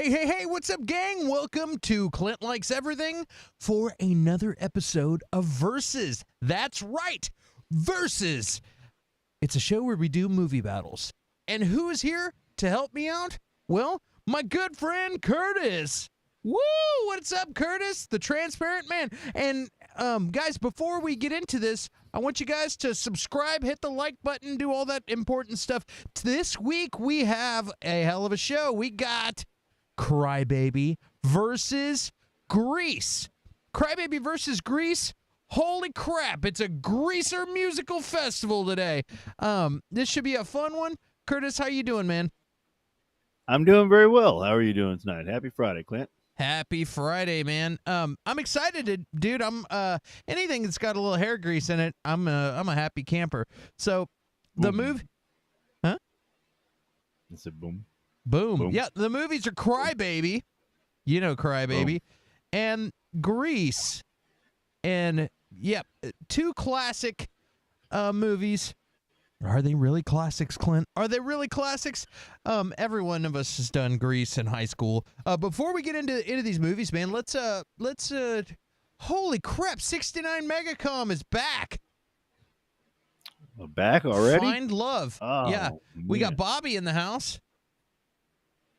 Hey, what's up, gang? Welcome to Clint Likes Everything for another episode of Versus. That's right, Versus. It's a show where we do movie battles. And who is here to help me out? Well, my good friend Curtis. Woo! What's up, Curtis? The transparent man. And guys, before we get into this, I want you guys to subscribe, hit the like button, do all that important stuff. This week we have a hell of a show. We got Crybaby versus Grease. Crybaby versus Grease. Holy crap, it's a greaser musical festival today. This should be a fun one. Curtis, how you doing, man? I'm doing very well. How are you doing tonight? Happy Friday, Clint. Happy Friday, man. I'm excited to, dude. I'm anything that's got a little hair grease in it, I'm a happy camper. So the move, huh? It's a boom. Boom. Yeah, the movies are Crybaby. You know Crybaby. And Grease. And yep, two classic movies. Are they really classics, Clint? Are they really classics? Every one of us has done Grease in high school. Before we get into these movies, man, let's holy crap, 69 Megacom is back. Back already? Find Love. Oh, yeah. We man. got Bobby in the house.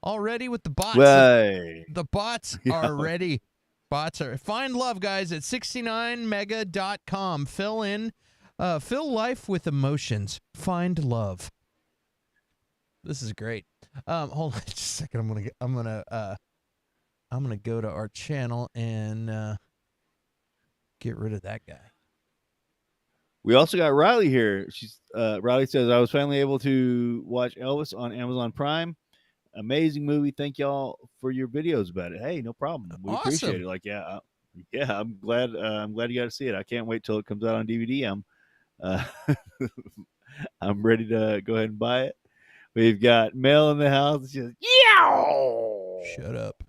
Already with the bots. Way. The bots are ready. Bots are Find Love, guys, at 69mega.com. Fill life with emotions. Find love. This is great. Hold on just a second. I'm gonna go to our channel and get rid of that guy. We also got Riley here. Riley says, I was finally able to watch Elvis on Amazon Prime. Amazing movie. Thank y'all for your videos about it. Hey, no problem. We appreciate it. Like, I'm glad you got to see it. I can't wait till it comes out on DVD. I'm ready to go ahead and buy it. We've got Mel in the house. She's like, yow! Shut up.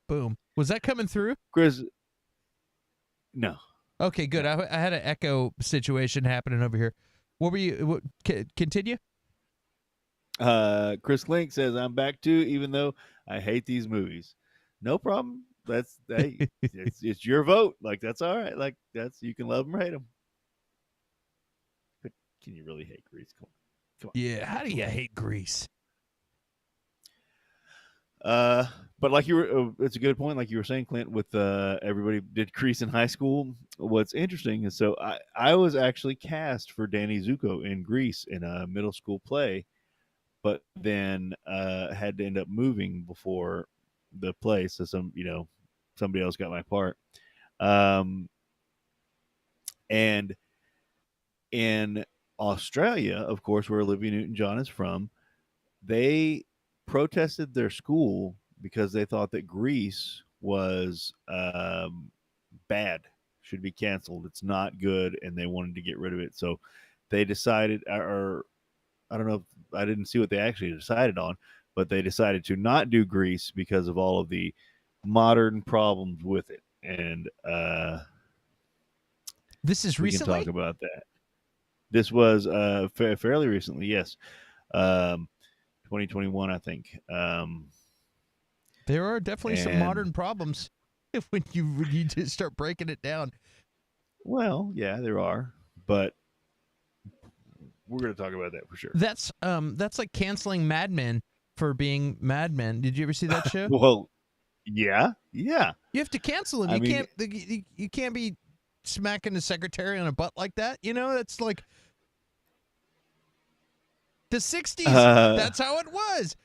Boom. Was that coming through? Chris, no. Okay, good. I had an echo situation happening over here. What were you? Continue. Chris Link says, I'm back too, even though I hate these movies. No problem. It's your vote. Like, that's all right. Like, you can love them or hate them. But can you really hate Grease? Come on. Yeah. How do you hate Grease? But like it's a good point. Like you were saying, Clint, with everybody did Grease in high school. What's interesting is, so I was actually cast for Danny Zuko in Grease in a middle school play, but then had to end up moving before the play. So somebody else got my part. And in Australia, of course, where Olivia Newton-John is from, they protested their school because they thought that Grease was bad, should be canceled. It's not good, and they wanted to get rid of it. So they decided, or I don't know, I didn't see what they actually decided on, but they decided to not do Grease because of all of the modern problems with it. And this is recently? We can talk about that. This was fairly recently, yes. 2021, I think. There are definitely some modern problems when you just start breaking it down. Well, yeah, there are, but we're going to talk about that for sure. That's like canceling Mad Men for being Mad Men. Did you ever see that show? Well, yeah. You have to cancel him. You can't be smacking the secretary on a butt like that. You know, that's like the 60s. That's how it was.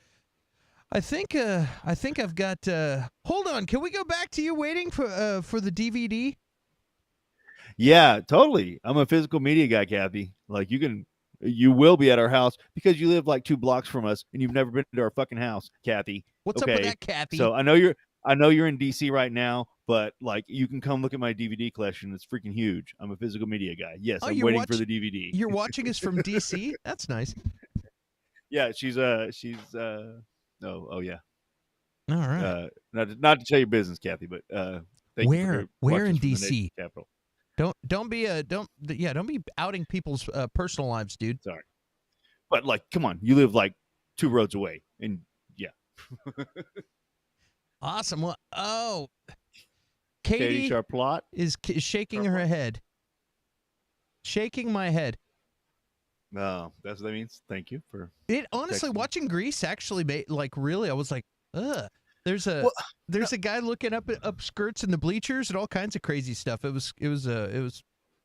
I think I've got. Hold on. Can we go back to you waiting for the DVD? Yeah, totally. I'm a physical media guy, Kathy. Like, you will be at our house because you live like 2 blocks from us and you've never been to our fucking house, Kathy. What's up with that, Kathy? So I know you're in DC right now, but like, you can come look at my DVD collection. It's freaking huge. I'm a physical media guy. Yes, I'm waiting for the DVD. You're watching us from DC? That's nice. Yeah, she's oh yeah. All right. Not to tell your business, Kathy, but thank you where in DC? Capital. Don't be outing people's personal lives, dude. Sorry, but like, come on, you live like 2 roads away, and yeah. Awesome. Well, Katie Katie Charplot. is shaking her head. Shaking my head. No, that's what that means. Thank you for. It honestly, texting me. watching Grease actually made like really. I was like, ugh. There's a Well, there's a guy looking up skirts in the bleachers and all kinds of crazy stuff. It was.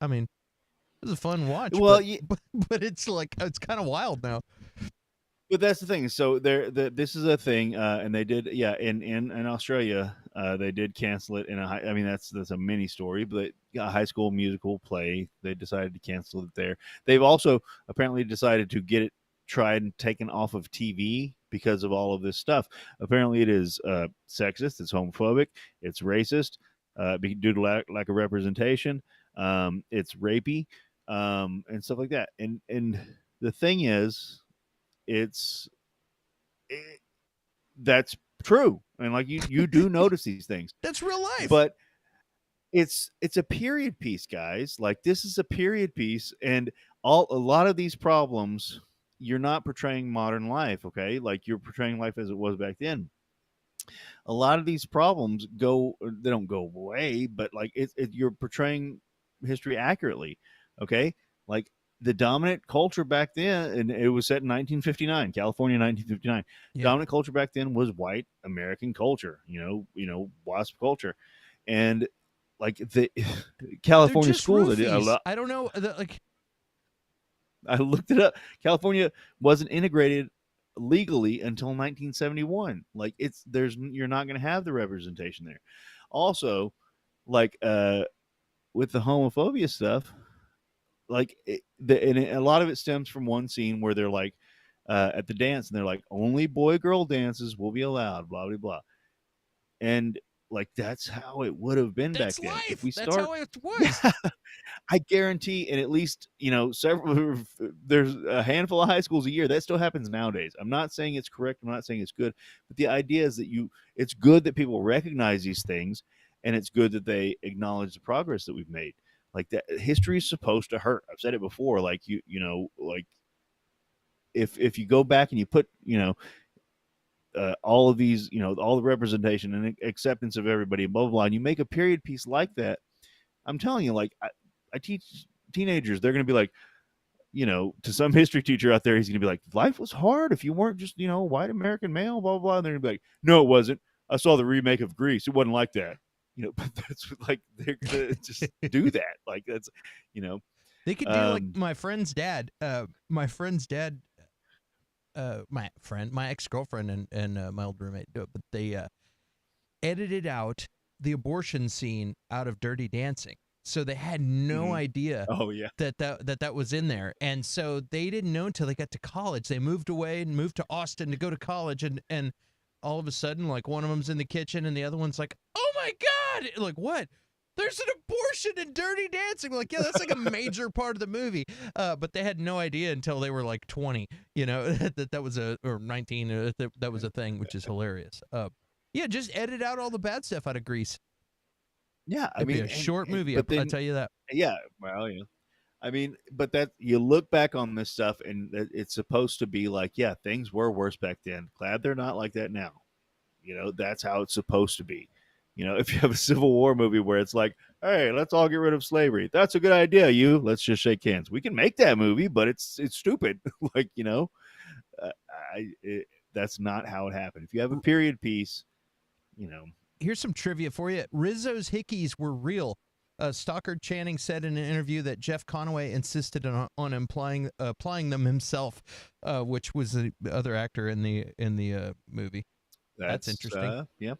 I mean, it was a fun watch. Well, but it's like it's kind of wild now. But that's the thing. So this is a thing, and they did, in Australia, they did cancel it I mean, that's a mini story, but a high school musical play. They decided to cancel it there. They've also apparently decided to get it tried and taken off of TV because of all of this stuff. Apparently, it is sexist, it's homophobic, it's racist, due to lack of representation. It's rapey, and stuff like that. And the thing is, that's true, and like you do notice these things. That's real life. But it's a period piece, guys. Like, this is a period piece, and a lot of these problems, you're not portraying modern life, okay? Like, you're portraying life as it was back then. A lot of these problems they don't go away, but like you're portraying history accurately, okay? Like, the dominant culture back then, and it was set in 1959, California, 1959. Yeah. Dominant culture back then was white American culture, WASP culture, and like the California schools. I don't know. I looked it up. California wasn't integrated legally until 1971. Like, you're not going to have the representation there. Also, like with the homophobia stuff, like a lot of it stems from one scene where they're like at the dance, and they're like, only boy girl dances will be allowed, blah blah blah, and like that's how it would have been That's back then. life. If we That's start, how it was. yeah, I guarantee, and at least several, there's a handful of high schools a year that still happens nowadays. I'm not saying it's correct. I'm not saying it's good, but the idea is that it's good that people recognize these things, and it's good that they acknowledge the progress that we've made. Like, that history is supposed to hurt. I've said it before. Like, like if you go back and you put all of these, all the representation and acceptance of everybody, blah blah blah, and you make a period piece like that. I'm telling you, like, I teach teenagers. They're going to be like, to some history teacher out there, he's going to be like, life was hard if you weren't just, white American male, blah, blah, blah. And they're going to be like, no, it wasn't. I saw the remake of Grease. It wasn't like that. But that's like, they're going to just do that. Like, that's, They could do like my friend's dad. My ex-girlfriend and my old roommate do it, but they edited out the abortion scene out of Dirty Dancing. So they had no idea that was in there. And so they didn't know until they got to college. They moved away and moved to Austin to go to college. And all of a sudden, like, one of them's in the kitchen and the other one's like, oh, my God. Like, what? There's an abortion in Dirty Dancing. Like, yeah, that's like a major part of the movie. But they had no idea until they were like 20, that was or 19, that was a thing, which is hilarious. Yeah, just edit out all the bad stuff out of Grease. Yeah, It'd be a short movie, I'll tell you that. Yeah, well, yeah. I mean, but that you look back on this stuff, and it's supposed to be like, yeah, things were worse back then. Glad they're not like that now. That's how it's supposed to be. If you have a Civil War movie where it's like, hey, let's all get rid of slavery. That's a good idea. Let's just shake hands. We can make that movie, but it's stupid. Like, that's not how it happened. If you have a period piece, Here's some trivia for you. Rizzo's hickeys were real. Stockard Channing said in an interview that Jeff Conaway insisted on applying them himself, which was the other actor in the movie. That's interesting. Yeah.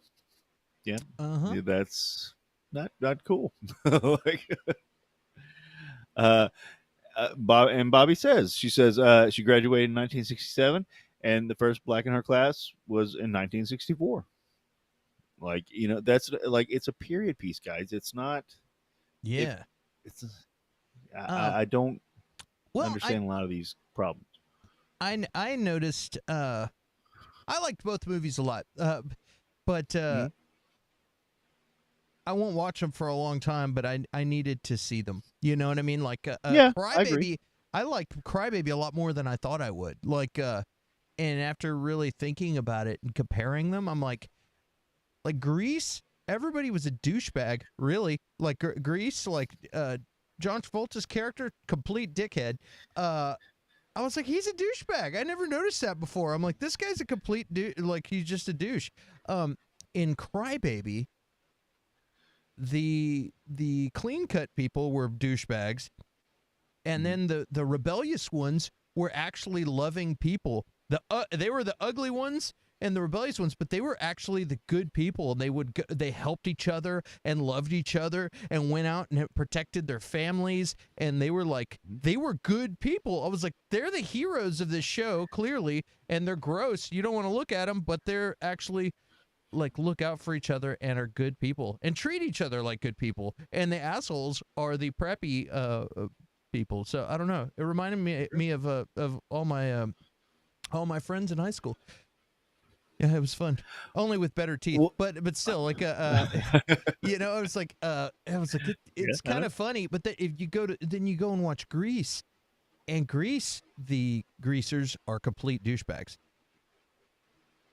Uh-huh. Yeah, that's not cool. Like, Bobby says, she graduated in 1967, and the first black in her class was in 1964. Like, that's like, it's a period piece, guys. It's not. Yeah. I don't understand a lot of these problems. I noticed. I liked both movies a lot, but I won't watch them for a long time. But I needed to see them. You know what I mean? Like, Crybaby. I liked Crybaby a lot more than I thought I would. Like, and after really thinking about it and comparing them, I'm like, like Grease, everybody was a douchebag, really. Like Grease, like John Travolta's character, complete dickhead. I was like, he's a douchebag. I never noticed that before. I'm like, this guy's a complete like he's just a douche. In Crybaby, the clean cut people were douchebags, and then the rebellious ones were actually loving people. They were the ugly ones and the rebellious ones, but they were actually the good people. And they helped each other and loved each other and went out and protected their families. And they were like, they were good people. I was like, they're the heroes of this show, clearly, and they're gross. You don't want to look at them, but they're actually like look out for each other and are good people and treat each other like good people. And the assholes are the preppy people. So I don't know. It reminded me of all my friends in high school. Yeah, it was fun. Only with better teeth, Well- but still, like you know, I was like it's kind of funny. But if you then you go and watch Grease, and Grease, the greasers are complete douchebags.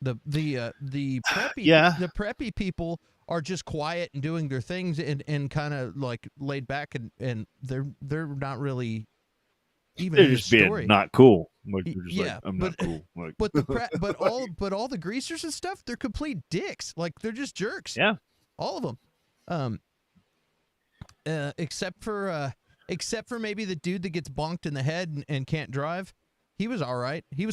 The preppy the preppy people are just quiet and doing their things and kind of like laid back and they're not really even They're in just the story. being not cool. Like, they're just Yeah, like, I'm not cool. Like, but all the greasers and stuff, they're complete dicks. Like they're just jerks. yeah. All of them. Except for maybe the dude that gets bonked in the head and can't drive. He was all right. He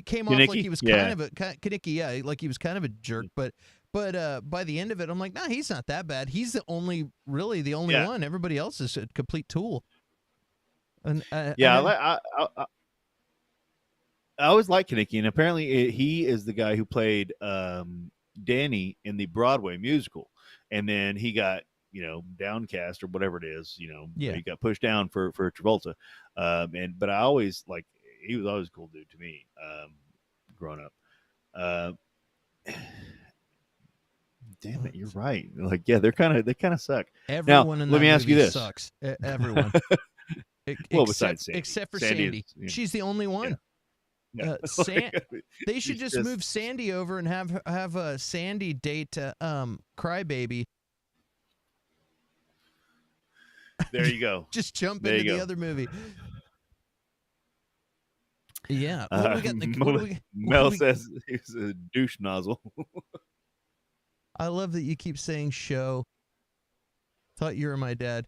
came off like he was kind of a Kaneki, yeah, like he was kind of a jerk. But by the end of it, I'm like, nah, he's not that bad. He's the only one. Everybody else is a complete tool. And I always liked Kaneki, and apparently he is the guy who played Danny in the Broadway musical, and then he got downcast or whatever it is, he got pushed down for Travolta, but I always he was always a cool dude to me, growing up. Damn it, you're right. Like, yeah, they kind of suck. Everyone in that let me ask you movie this: sucks. Everyone. Besides Sandy. Except for Sandy. She's the only one. Yeah. They should just move Sandy over and have a Sandy date Crybaby. There you go. Just jump into the other movie. Yeah. What we got in the, Mel says he's a douche nozzle. I love that you keep saying show. Thought you were my dad.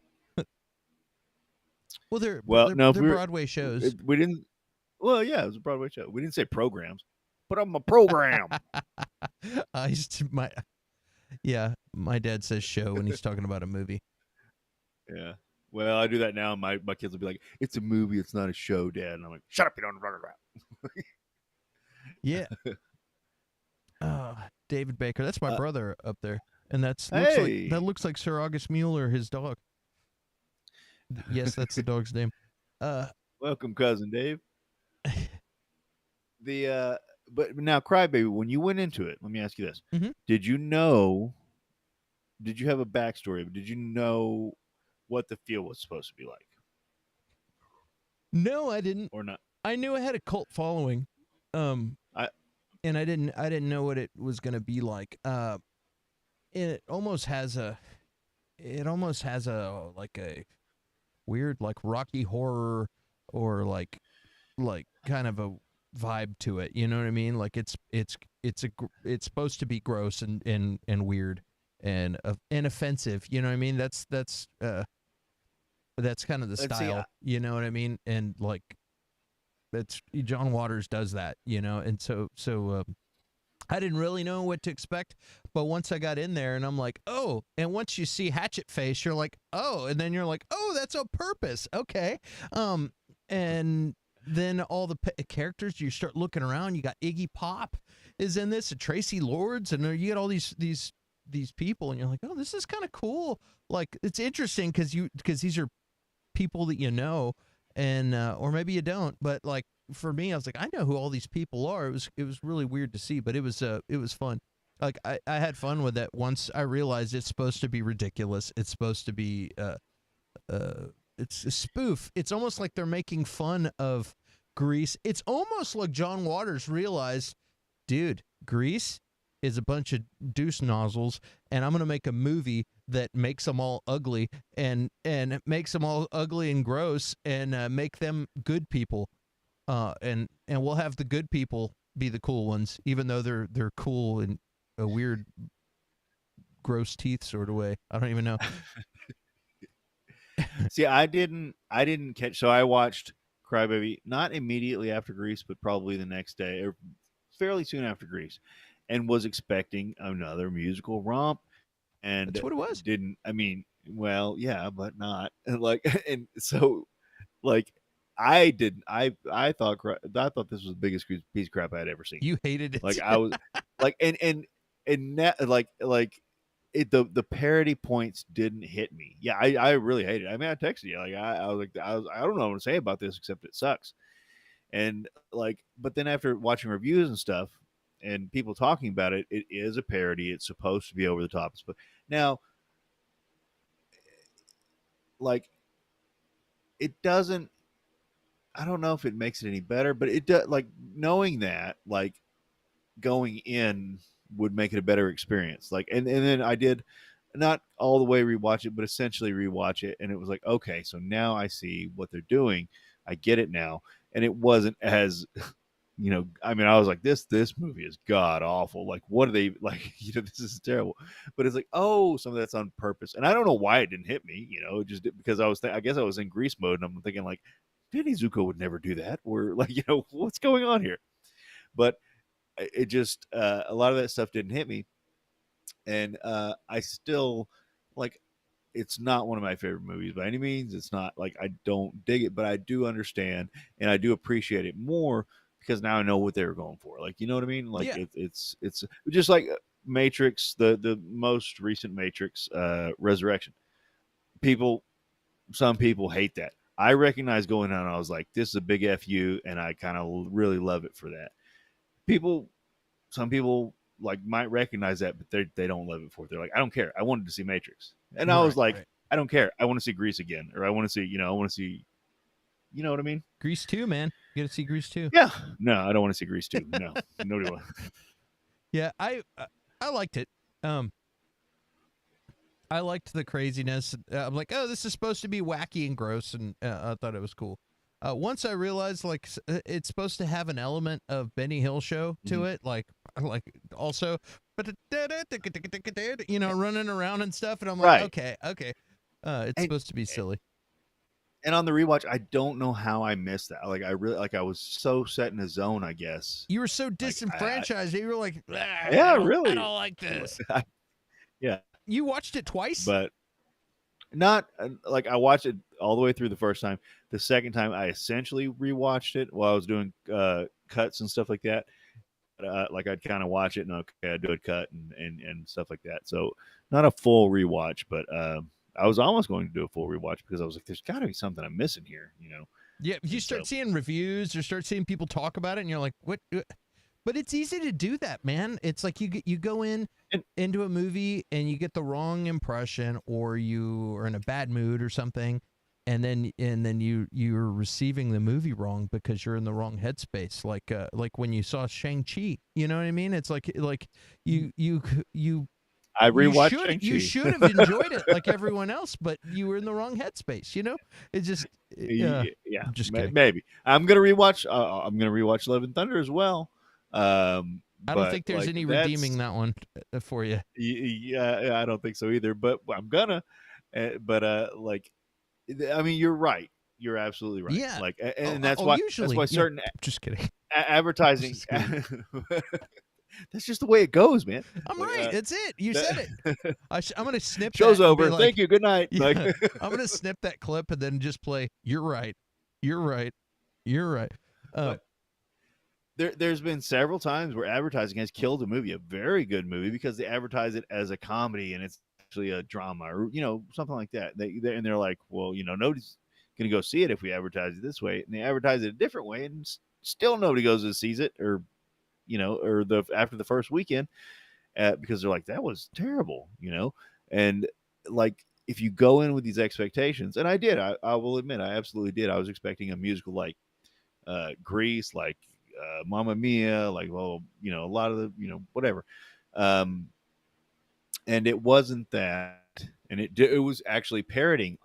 Well, they're Broadway shows. We didn't. Well, yeah, it was a Broadway show. We didn't say programs. Put on my program. My dad says show when he's talking about a movie. Yeah. Well, I do that now. My kids will be like, "It's a movie. It's not a show, Dad." And I'm like, "Shut up! You don't run around." Yeah. David Baker. That's my brother up there, and that looks like Sir August Mueller, his dog. Yes, that's the dog's name. Welcome, cousin Dave. But now, Crybaby, when you went into it, let me ask you this: Did you have a backstory? Did you know what the feel was supposed to be like? No, I didn't. Or not? I knew it had a cult following, and I didn't know what it was going to be like. It almost has a like a weird like Rocky Horror or like kind of a vibe to it. You know what I mean? Like it's supposed to be gross and weird and offensive. You know what I mean? That's kind of the style. You know what I mean? And like that's John Waters does that. And so I didn't really know what to expect, but once I got in there and I'm like, oh, and once you see Hatchet Face, you're like, oh, and then you're like, oh, that's on purpose. Okay. And then all the characters, you start looking around, you got Iggy Pop is in this, and Tracy Lords, and you get all these people, and you're like, oh, this is kind of cool. Like, it's interesting because these are people that you know, and or maybe you don't, but like for me, I was like, I know who all these people are. It was really weird to see, but it was fun. Like I had fun with it once I realized it's supposed to be ridiculous. It's supposed to be it's a spoof. It's almost like they're making fun of Grease. It's almost like John Waters realized, dude, Grease, is a bunch of deuce nozzles, and I'm gonna make a movie that makes them all ugly and makes them all ugly and gross, and make them good people. And we'll have the good people be the cool ones, even though they're cool in a weird, gross teeth sort of way. I don't even know. See, I didn't catch. So I watched Crybaby not immediately after Grease, but probably the next day or fairly soon after Grease, and was expecting another musical romp, That's and what it was. didn't. I mean, well, yeah, but not and like, and so like I didn't. I thought this was the biggest piece of crap I had ever seen. You hated Like it. I was like, and that, like it, the parody points didn't hit me. Yeah, I really hated it. I mean, I texted you like I was like I don't know what to say about this except it sucks. And like, but then after watching reviews and stuff and people talking about it, it is a parody. It's supposed to be over the top. But now, like, it doesn't. I don't know if it makes it any better, but it does. Like knowing that, like going in would make it a better experience. Like, and then I did not all the way rewatch it, but essentially rewatch it, and it was like, okay, so now I see what they're doing. I get it now, and it wasn't as I mean, I was like, this movie is god awful. Like, what are they like? This is terrible. But it's like, oh, some of that's on purpose, and I don't know why it didn't hit me. Just because I guess I was in Grease mode, and I'm thinking like, Danny Zuko would never do that, or like, what's going on here? But it just a lot of that stuff didn't hit me, and I still like. It's not one of my favorite movies by any means. It's not like I don't dig it, but I do understand and I do appreciate it more because now I know what they were going for. Like, you know what I mean? Like Yeah. it's just like Matrix, the most recent Matrix, Resurrection. People, some people hate that. I recognize going on. I was like, this is a big fu, and I kind of really love it for that. People, some people like might recognize that, but they don't love it for it. They're like, I don't care. I wanted to see Matrix, and I was Right. like, Right. I don't care. I want to see Grease again, or I want to see, I want to see, you know what I mean? Grease 2, man. You got to see Grease 2. Yeah. No, I don't want to see Grease too. No, nobody wants. Yeah, I liked it. Um, I liked the craziness. I'm like, oh, this is supposed to be wacky and gross, and I thought it was cool. Once I realized, like, it's supposed to have an element of Benny Hill show to it, like also, running around and stuff, and I'm like, Right. okay, it's And supposed to be silly. and on the rewatch, I don't know how I missed that. Like I really like I was so set in a zone, I guess. You were so Like disenfranchised. You were like, yeah, I really. don't like this. Yeah, You watched it twice? but not like I watched it all the way through the first time. The second time, I essentially rewatched it while I was doing cuts and stuff like that. Like I'd kind of watch it and okay, I'd do a cut and stuff like that. So not a full rewatch, but I was almost going to do a full rewatch because I was like, there's got to be something I'm missing here, Yeah, you And start so, seeing reviews or start seeing people talk about it, and you're like, "What?" But it's easy to do that, man. It's like you go and into a movie and you get the wrong impression, or you are in a bad mood or something, and then you're receiving the movie wrong because you're in the wrong headspace. Like when you saw Shang-Chi, you know what I mean? It's like you I you rewatched should you Shang-Chi. should have enjoyed it like everyone else, but you were in the wrong headspace. It just Yeah, I'm just kidding. maybe I'm gonna rewatch. I'm gonna rewatch Love and Thunder as well. I don't But think there's like any redeeming that's that one for you. yeah, I don't think so either. But I'm gonna. But like, I mean, you're right. You're absolutely right. Yeah. Like, Oh, and oh, that's usually, why yeah. certain Just kidding. advertising. Just kidding. That's just the way it goes, man. I'm Like, right. That's it. You said it. I'm gonna snip show's that and be over. like, Thank you. Good night. Like, yeah. I'm gonna snip that clip and then just play. You're right. You're right. You're right. but there's been several times where advertising has killed a movie, a very good movie, because they advertise it as a comedy and it's actually a drama or something like that. And they're like, well, nobody's gonna go see it if we advertise it this way, and they advertise it a different way, and still nobody goes and sees it, or or the after the first weekend, because they're like, that was terrible, and like. If you go in with these expectations, and I did, I will admit, I absolutely did. I was expecting a musical like Grease, like Mamma Mia, like, well, a lot of the, whatever. Um, and it wasn't that, and it was actually parodying,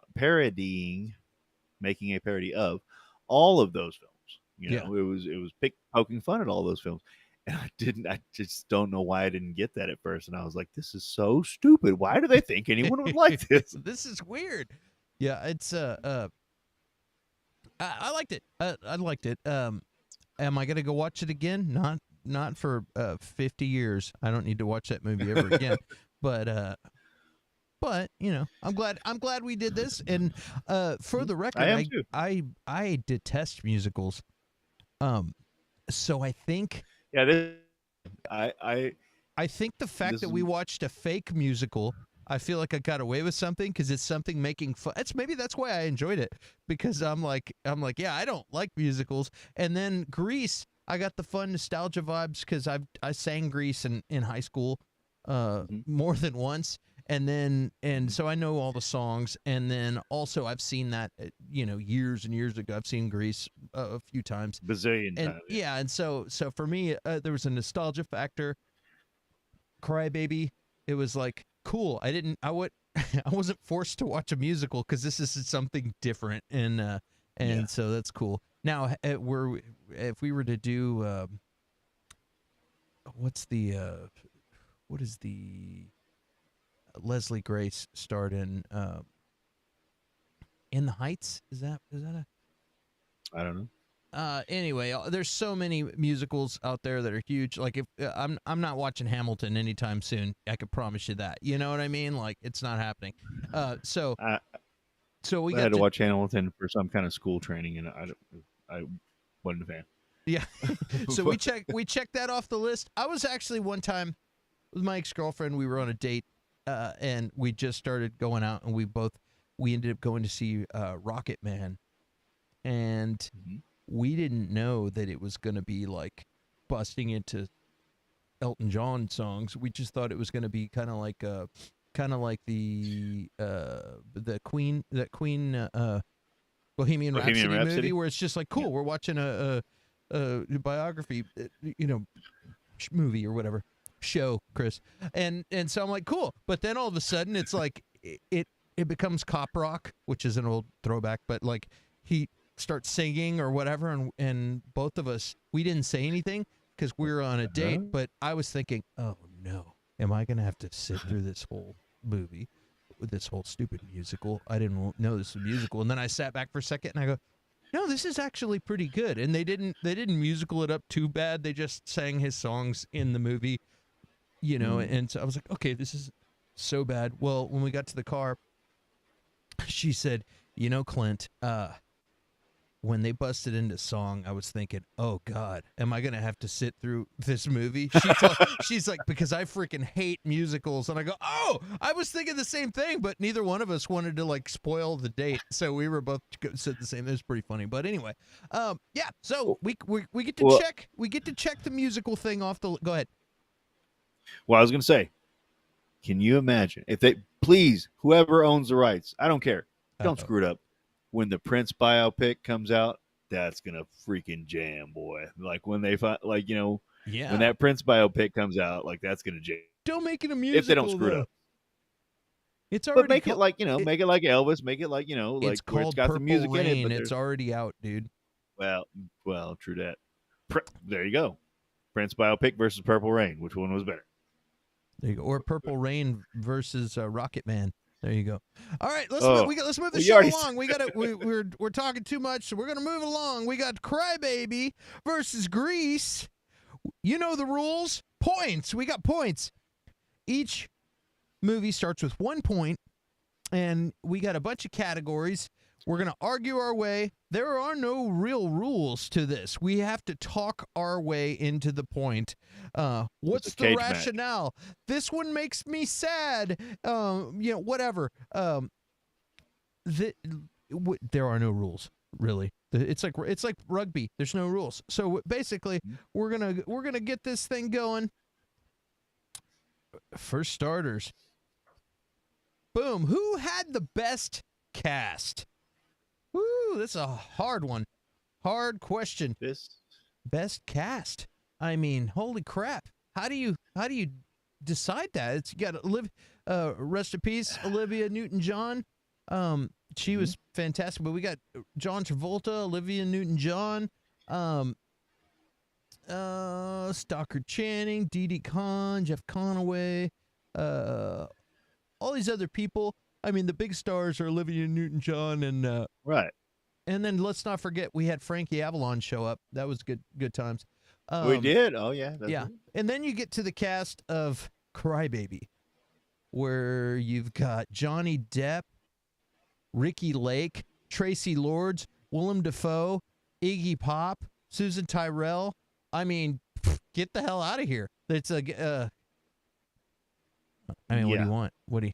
making a parody of all of those films. You Yeah. know, it was poking fun at all those films. And I just don't know why I didn't get that at first. And I was like, this is so stupid. Why do they think anyone would like this? This is weird. Yeah, it's I liked it. I liked it. Am I gonna go watch it again? Not for 50 years. I don't need to watch that movie ever again. But you know, I'm glad we did this. And for the I record, am too. I detest musicals. So I think Yeah, this I I think the fact this that is we watched a fake musical, I feel like I got away with something because it's something making fun. Maybe that's why I enjoyed it, because I'm like, yeah, I don't like musicals. And then Grease, I got the fun nostalgia vibes because I sang Grease in high school, Mhm. more than once. And so I know all the songs. And then also I've seen that, years and years ago. I've seen Grease a few times. bazillion And times. yeah, and so for me, there was a nostalgia factor. Crybaby, it was like cool. I wasn't forced to watch a musical because this is something different, Yeah. and so that's cool. Now, if we were to do what's the what is the Leslie Grace starred in the Heights? Is that a I don't know. anyway, there's so many musicals out there that are huge. Like if I'm not watching Hamilton anytime soon, I can promise you that. You know what I mean? Like it's not happening. So I so we I had got to to watch Hamilton for some kind of school training, and I wasn't a fan. yeah. So we checked that off the list. I was actually one time with my ex-girlfriend. We were on a date, and we just started going out, and we ended up going to see Rocket Man, and Mhm. we didn't know that it was going to be like busting into Elton John songs. We just thought it was going to be kind of like the Queen Bohemian Bohemian Rhapsody movie, Rhapsody. where it's just like Yeah. cool. We're watching a biography, movie or whatever show, Chris, and so I'm like cool. But then all of a sudden it's like it becomes cop rock, which is an old throwback, but like he starts singing or whatever, and both of us, we didn't say anything because we were on a date, Huh? but I was thinking, oh no, am I gonna have to sit through this whole movie with this whole stupid musical? I didn't know this was a musical. And then I sat back for a second and I go, no, this is actually pretty good. And they didn't musical it up too bad. They just sang his songs in the movie, Mm. and so I was like, okay, this is so bad. Well, when we got to the car, she said, Clint, when they busted into song, I was thinking, oh God, am I gonna have to sit through this movie? She's like, because I freaking hate musicals. And I go, oh, I was thinking the same thing, but neither one of us wanted to like spoil the date. So we were both said the same. It was pretty funny. But anyway, yeah, so we get to Well, check the musical thing off the go ahead. well, I was gonna say, can you imagine if they please whoever owns the rights? I don't care. Don't Uh-oh. screw it up. When the Prince biopic comes out, that's gonna freaking jam, boy. Like when they find, like when Yeah. that Prince biopic comes out, like that's gonna jam Don't make it a if they don't musical screw it though. up. It's But already make it called like it, make it like Elvis, make it like it's like where it's called got the Purple music in it, Rain. but It's there's already out, dude. well, true that. There you go. Prince biopic versus Purple Rain. Which one was better? There you go. Or Purple Rain versus Rocket Man. There you go. All right, let's Oh, let's move the well, you show already along. We got to we're talking too much, so we're gonna move along. We got Crybaby versus Grease. You know the rules. Points. We got points. Each movie starts with 1 point, and we got a bunch of categories. We're going to argue our way. There are no real rules to this. We have to talk our way into the point. It's What's a the cage match. rationale? This one makes me sad. Whatever. There are no rules, really. It's like rugby. There's no rules. So basically, we're gonna get this thing going. For starters, boom. Who had the best cast? Woo, that's a hard one. Hard question. This Best cast. I mean, holy crap. How do you decide that. It's you got to live. Rest in peace, Olivia Newton-John. She Mhm. was fantastic. But we got John Travolta, Olivia Newton-John, Stockard Channing, Dee Dee Khan, Jeff Conaway, all these other people. I mean, the big stars are Olivia Newton-John Right. and then let's not forget we had Frankie Avalon show up. That was good times. We did. Oh yeah, that's Yeah. right. And then you get to the cast of Crybaby, where you've got Johnny Depp, Ricky Lake, Tracy Lords, Willem Dafoe, Iggy Pop, Susan Tyrell. I mean, get the hell out of here. It's a. I mean, what do Yeah. you want? What do you?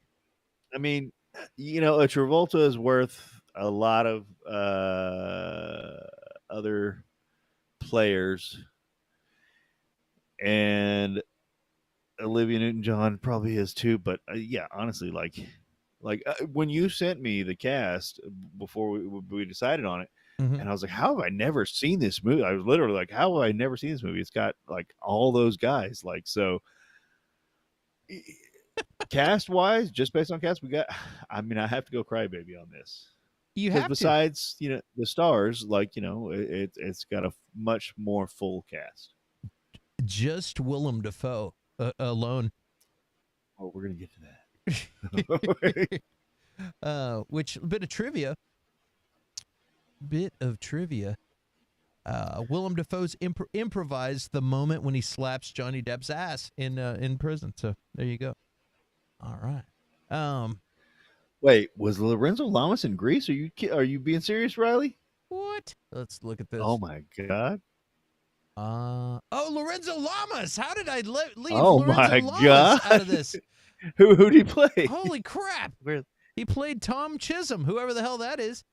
I mean, a Travolta is worth a lot of other players, and Olivia Newton-John probably is too. But yeah, honestly, when you sent me the cast before we decided on it, Mhm. and I was like, how have I never seen this movie? I was literally like, how have I never seen this movie? It's got like all those guys, like so. Cast wise, just based on cast, we got. I mean, I have to go Crybaby on this You because have to. besides the stars, it's got a much more full cast. Just Willem Dafoe alone. Oh, we're gonna get to that. Which bit of trivia. Willem Dafoe's improvised the moment when he slaps Johnny Depp's ass in prison. So there you go. All right. Wait, was Lorenzo Lamas in Greece? Are you being serious, Riley? What? Let's look at this. Oh my god! Lorenzo Lamas. How did I leave Oh Lorenzo my Lamas out of god! this? Who did he play? Holy crap! Where? He played Tom Chisholm, whoever the hell that is.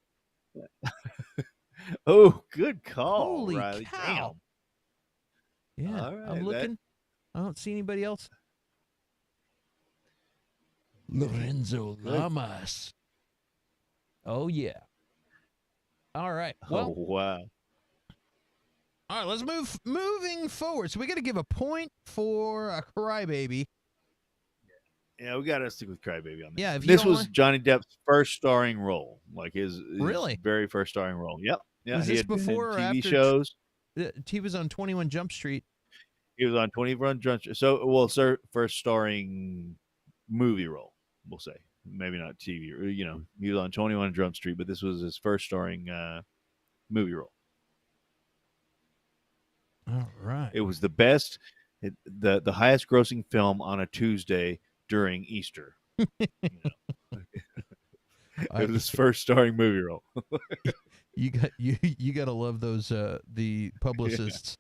Oh, good call, Holy Riley. cow! Damn. Yeah, All right, I'm looking. I don't see anybody else. Lorenzo Good. Lamas. Oh yeah. All right. Well, Oh wow. all right. Let's moving forward. So we got to give a point for a Crybaby. Yeah, we got to stick with Crybaby on this. Yeah, if you This don't was want- Johnny Depp's first starring role, like his Really? very first starring role. Yep. Yeah, Was he this had been before or in TV after shows. He was on 21 Jump Street. He was on 21 Jump Street. So, well, sir, first starring movie role, we'll say. Maybe not TV. He was on 21 Jump Street, but this was his first starring movie role. All right. It was the best, the highest grossing film on a Tuesday during Easter. It was his first starring movie role. You got to love those the publicists.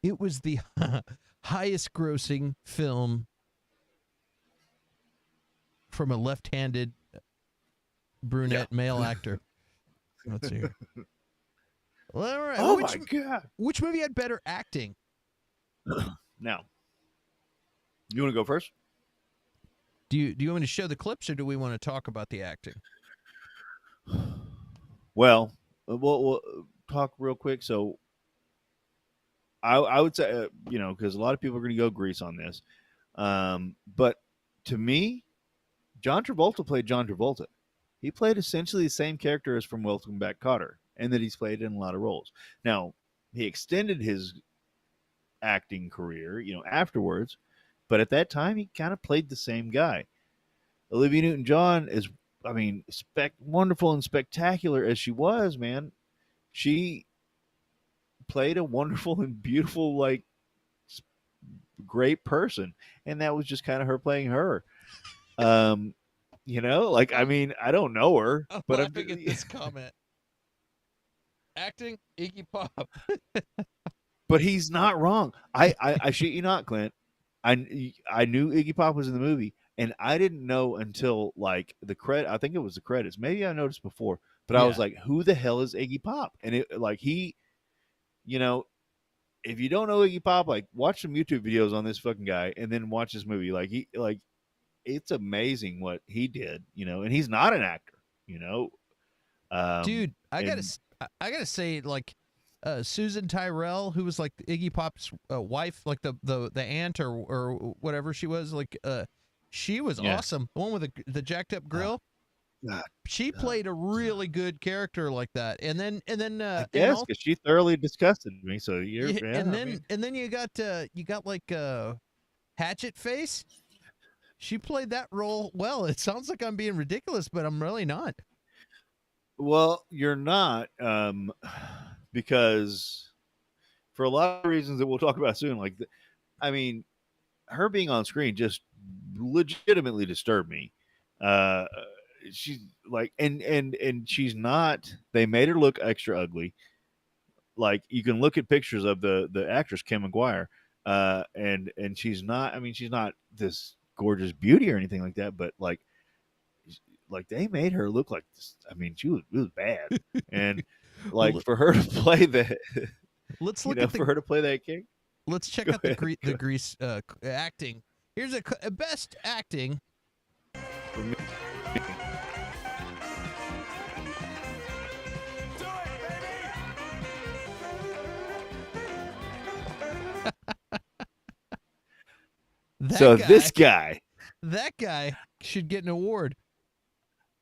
Yeah. It was the highest grossing film from a left-handed brunette male actor. Let's see. Well, all right. Oh my god! Which movie had better acting? Now, you want to go first? Do you want me to show the clips, or do we want to talk about the acting? Well, we'll talk real quick. So, I would say, because a lot of people are going to go Grease on this, but to me, John Travolta played John Travolta. He played essentially the same character as from Welcome Back, Kotter, and that he's played in a lot of roles. Now, he extended his acting career, afterwards, but at that time, he kind of played the same guy. Olivia Newton-John is, I mean, wonderful and spectacular as she was, man. She played a wonderful and beautiful, like, great person, and that was just kind of her playing her. I mean, I don't know her, but I'm laughing at this comment. Acting, Iggy Pop. But he's not wrong. I shit you not, Clint. I knew Iggy Pop was in the movie, and I didn't know until like the credit. I think it was the credits. Maybe I noticed before, but I was like, "Who the hell is Iggy Pop?" And it like he, if you don't know Iggy Pop, like watch some YouTube videos on this fucking guy, and then watch this movie. It's amazing what he did, and he's not an actor, Dude, I gotta say, like, Susan Tyrell, who was like Iggy Pop's wife, like the aunt or whatever she was. Like she was awesome. The one with the jacked up grill. God, she played a really good character like that. And then I guess because she thoroughly disgusted me. So and then you got like Hatchet Face. She played that role well. It sounds like I'm being ridiculous, but I'm really not. Well, you're not, because for a lot of reasons that we'll talk about soon. Like, I mean, her being on screen just legitimately disturbed me. She's like, and she's not. They made her look extra ugly. Like you can look at pictures of the actress Kim McGuire, and she's not. I mean, she's not this gorgeous beauty or anything like that. But like they made her look like this. I mean, it was bad, and like for her to play that, let's look at for her to play that king. Let's check out the Grease acting. Here's a best acting. For me. This guy should get an award.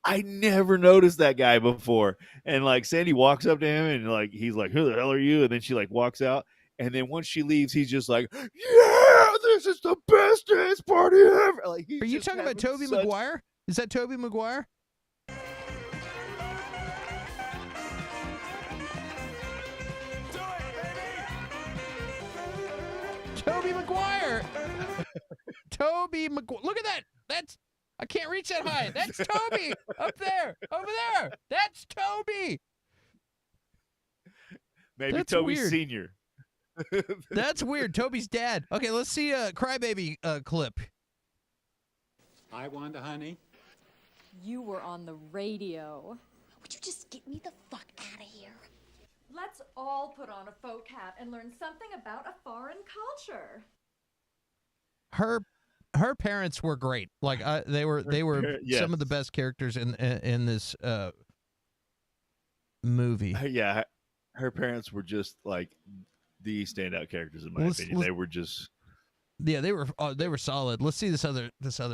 I never noticed that guy before. And like Sandy walks up to him and like he's like, "Who the hell are you?" And then she like walks out. And then once she leaves, he's just like, "Yeah, this is the best dance party ever." Like, are you talking about Tobey Maguire? Is that Tobey Maguire? Tobey Maguire. Tobey Maguire. Look at that. I can't reach that high. That's Toby up there, over there. That's Toby. Maybe that's Toby weird. Senior. That's weird. Toby's dad. Okay, let's see a Crybaby clip. Hi, Wanda, honey. You were on the radio. Would you just get me the fuck out of here? Let's all put on a faux cap and learn something about a foreign culture. Her parents were great. Like they were yes. Some of the best characters in this movie. Yeah, her parents were just like the standout characters in my opinion. They were just they were solid. Let's see this other. Hit the sack.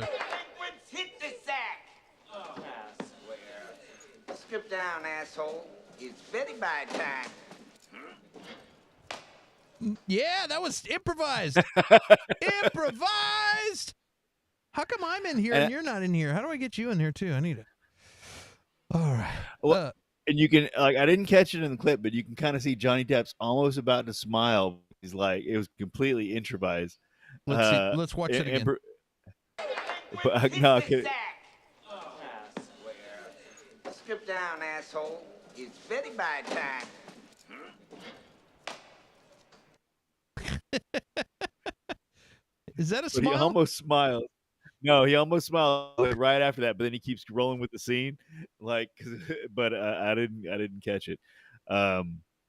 Oh, I swear. Strip down, asshole. It's Betty by time. Yeah, that was improvised. Improvised. How come I'm in here and you're not in here? How do I get you in here too? I need to. All right. Well, and you can I didn't catch it in the clip, but you can kind of see Johnny Depp's almost about to smile. He's like, it was completely improvised. Let's watch it again. But no, okay. Oh, I swear. Strip down, asshole. It's Betty by time. Is that a smile? But he almost smiled. No, he almost smiled right after that, but then he keeps rolling with the scene, like. But I didn't catch it.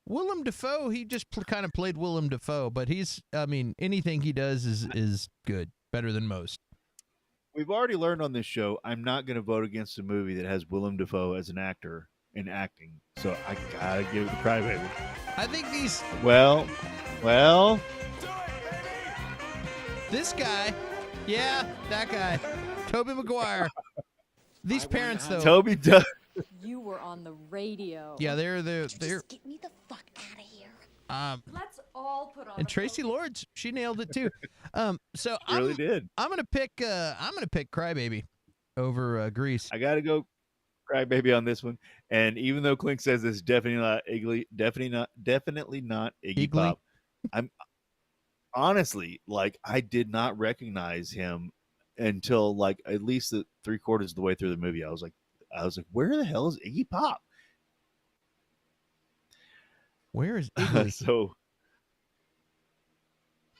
Willem Dafoe, he just kind of played Willem Dafoe, but anything he does is good, better than most. We've already learned on this show, I'm not going to vote against a movie that has Willem Dafoe as an actor in acting, so I gotta give it to Crybaby. I think these. Well. This guy, yeah, that guy, Tobey Maguire. These parents, though. Toby does. You were on the radio. Yeah, they're. Just get me the fuck out of here. Let's all put on. And Tracy Lords, she nailed it too. So she really did. I'm gonna pick Crybaby over Grease. I gotta go Crybaby on this one. And even though Clink says it's definitely not Iggy Pop, I'm honestly like I did not recognize him until like at least the 3/4 of the way through the movie. I was like, where the hell is Iggy Pop? Where is Iggy? So,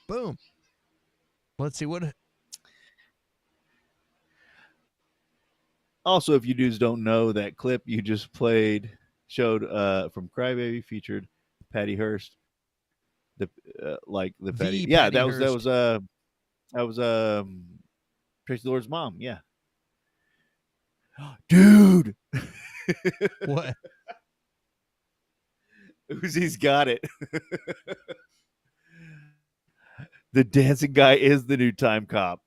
boom. Let's see what. Also, if you dudes don't know, that clip you just showed from Crybaby featured Patty Hearst. The Patty. Yeah, that was Tracy Lord's mom. Yeah. Dude. What? Uzi's got it. The dancing guy is the new time cop.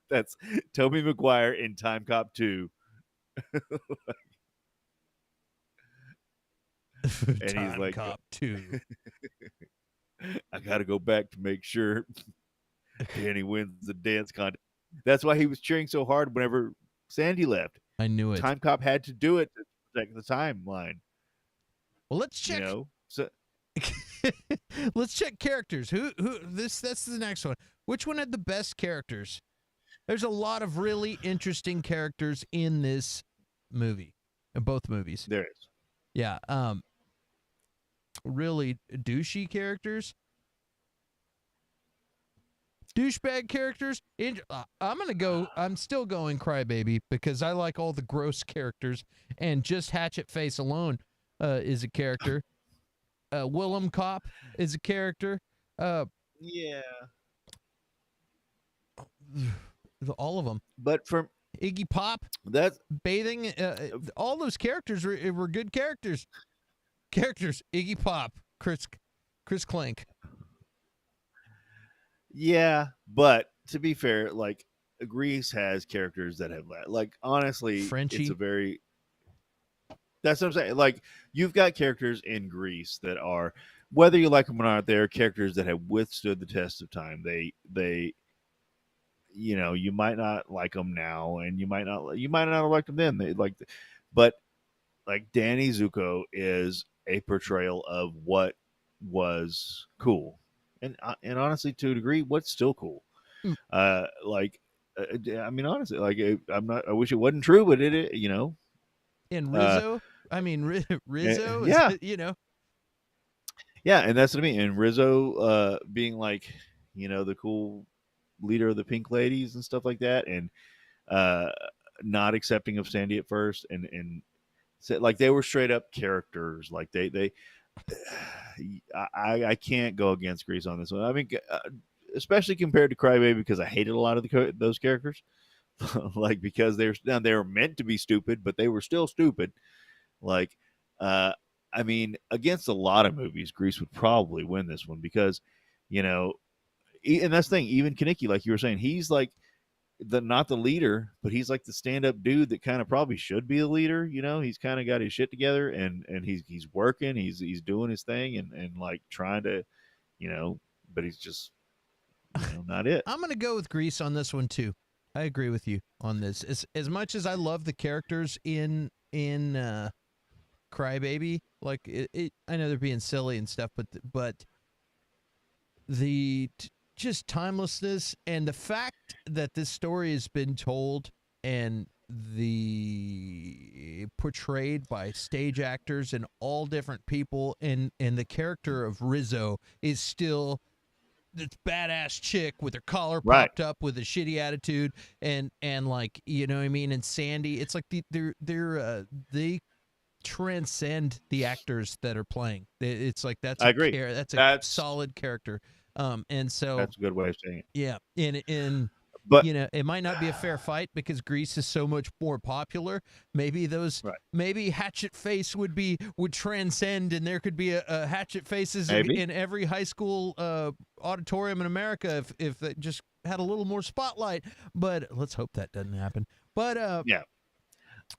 That's Tobey Maguire in Time Cop 2. And Time he's like, Cop 2. I got to go back to make sure Danny wins the dance contest. That's why he was cheering so hard whenever Sandy left. I knew it. Time Cop had to do it to protect the timeline. Well, let's check. You know, so Let's check characters. Who that's the next one. Which one had the best characters? There's a lot of really interesting characters in this movie. In both movies. there is. Yeah. Really douchey characters. Douchebag characters. I'm still going Crybaby because I like all the gross characters, and just Hatchet Face alone is a character. Willem Cop is a character. Yeah. All of them. But from Iggy Pop, that's bathing. All those characters were good characters. Iggy Pop, Chris Clank. yeah, but to be fair, like Grease has characters that have like honestly, Frenchie. it's a very that's what I'm saying. Like you've got characters in Grease that are whether you like them or not, they're characters that have withstood the test of time. They you know, you might not like them now, and you might not have liked them then. But like Danny Zuko is a portrayal of what was cool, and honestly, to a degree, what's still cool. Mm. I mean, honestly, like I'm not. I wish it wasn't true, but it you know. And Rizzo. Rizzo. Yeah. Is, you know. Yeah, and that's what I mean. And Rizzo being like, you know, the cool leader of the Pink Ladies and stuff like that, and not accepting of Sandy at first, and so, like they were straight up characters. Like they I can't go against Grease on this one. I mean, especially compared to Crybaby because I hated a lot of those characters. Like because they were meant to be stupid, but they were still stupid. Like, I mean, against a lot of movies, Grease would probably win this one because, you know, and that's the thing. Even Kaneki, like you were saying, he's like not the leader, but he's like the stand up dude that kind of probably should be a leader. You know, he's kind of got his shit together and he's working, he's doing his thing and like trying to, you know, but he's just not it. I'm gonna go with Grease on this one too. I agree with you on this. As much as I love the characters in Crybaby, like I know they're being silly and stuff, but the just timelessness and the fact that this story has been told and the portrayed by stage actors and all different people and the character of Rizzo is still this badass chick with her collar popped up with a shitty attitude and like, you know what I mean? And Sandy, it's like they transcend the actors that are playing. It's like that's I agree. That's a solid character. And so that's a good way of saying it. Yeah, and but you know, it might not be a fair fight because Grease is so much more popular. Maybe maybe Hatchet Face would transcend, and there could be a Hatchet Faces in every high school auditorium in America if they just had a little more spotlight. But let's hope that doesn't happen. But yeah.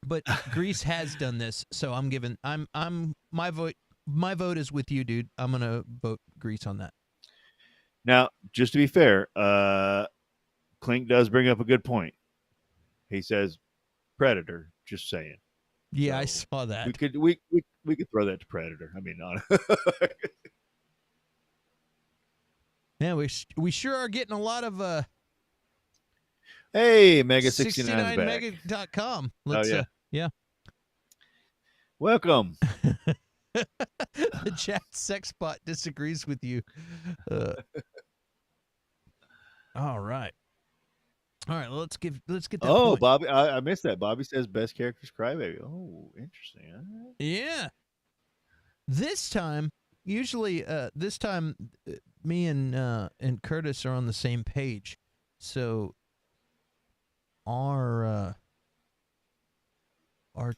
But Grease has done this, so I'm my vote is with you, dude. I'm gonna vote Grease on that. Now, just to be fair, Clink does bring up a good point. He says Predator, just saying. Yeah, so I saw that. We could throw that to Predator. I mean, yeah, we sure are getting a lot of hey, Mega 69 back. Mega.com. Let's yeah. Welcome. The chat sex bot disagrees with you. All right. Let's get that. Oh, point. Bobby, I missed that. Bobby says best characters Crybaby. Oh, interesting. Right. Yeah. This time, usually, me and Curtis are on the same page, so our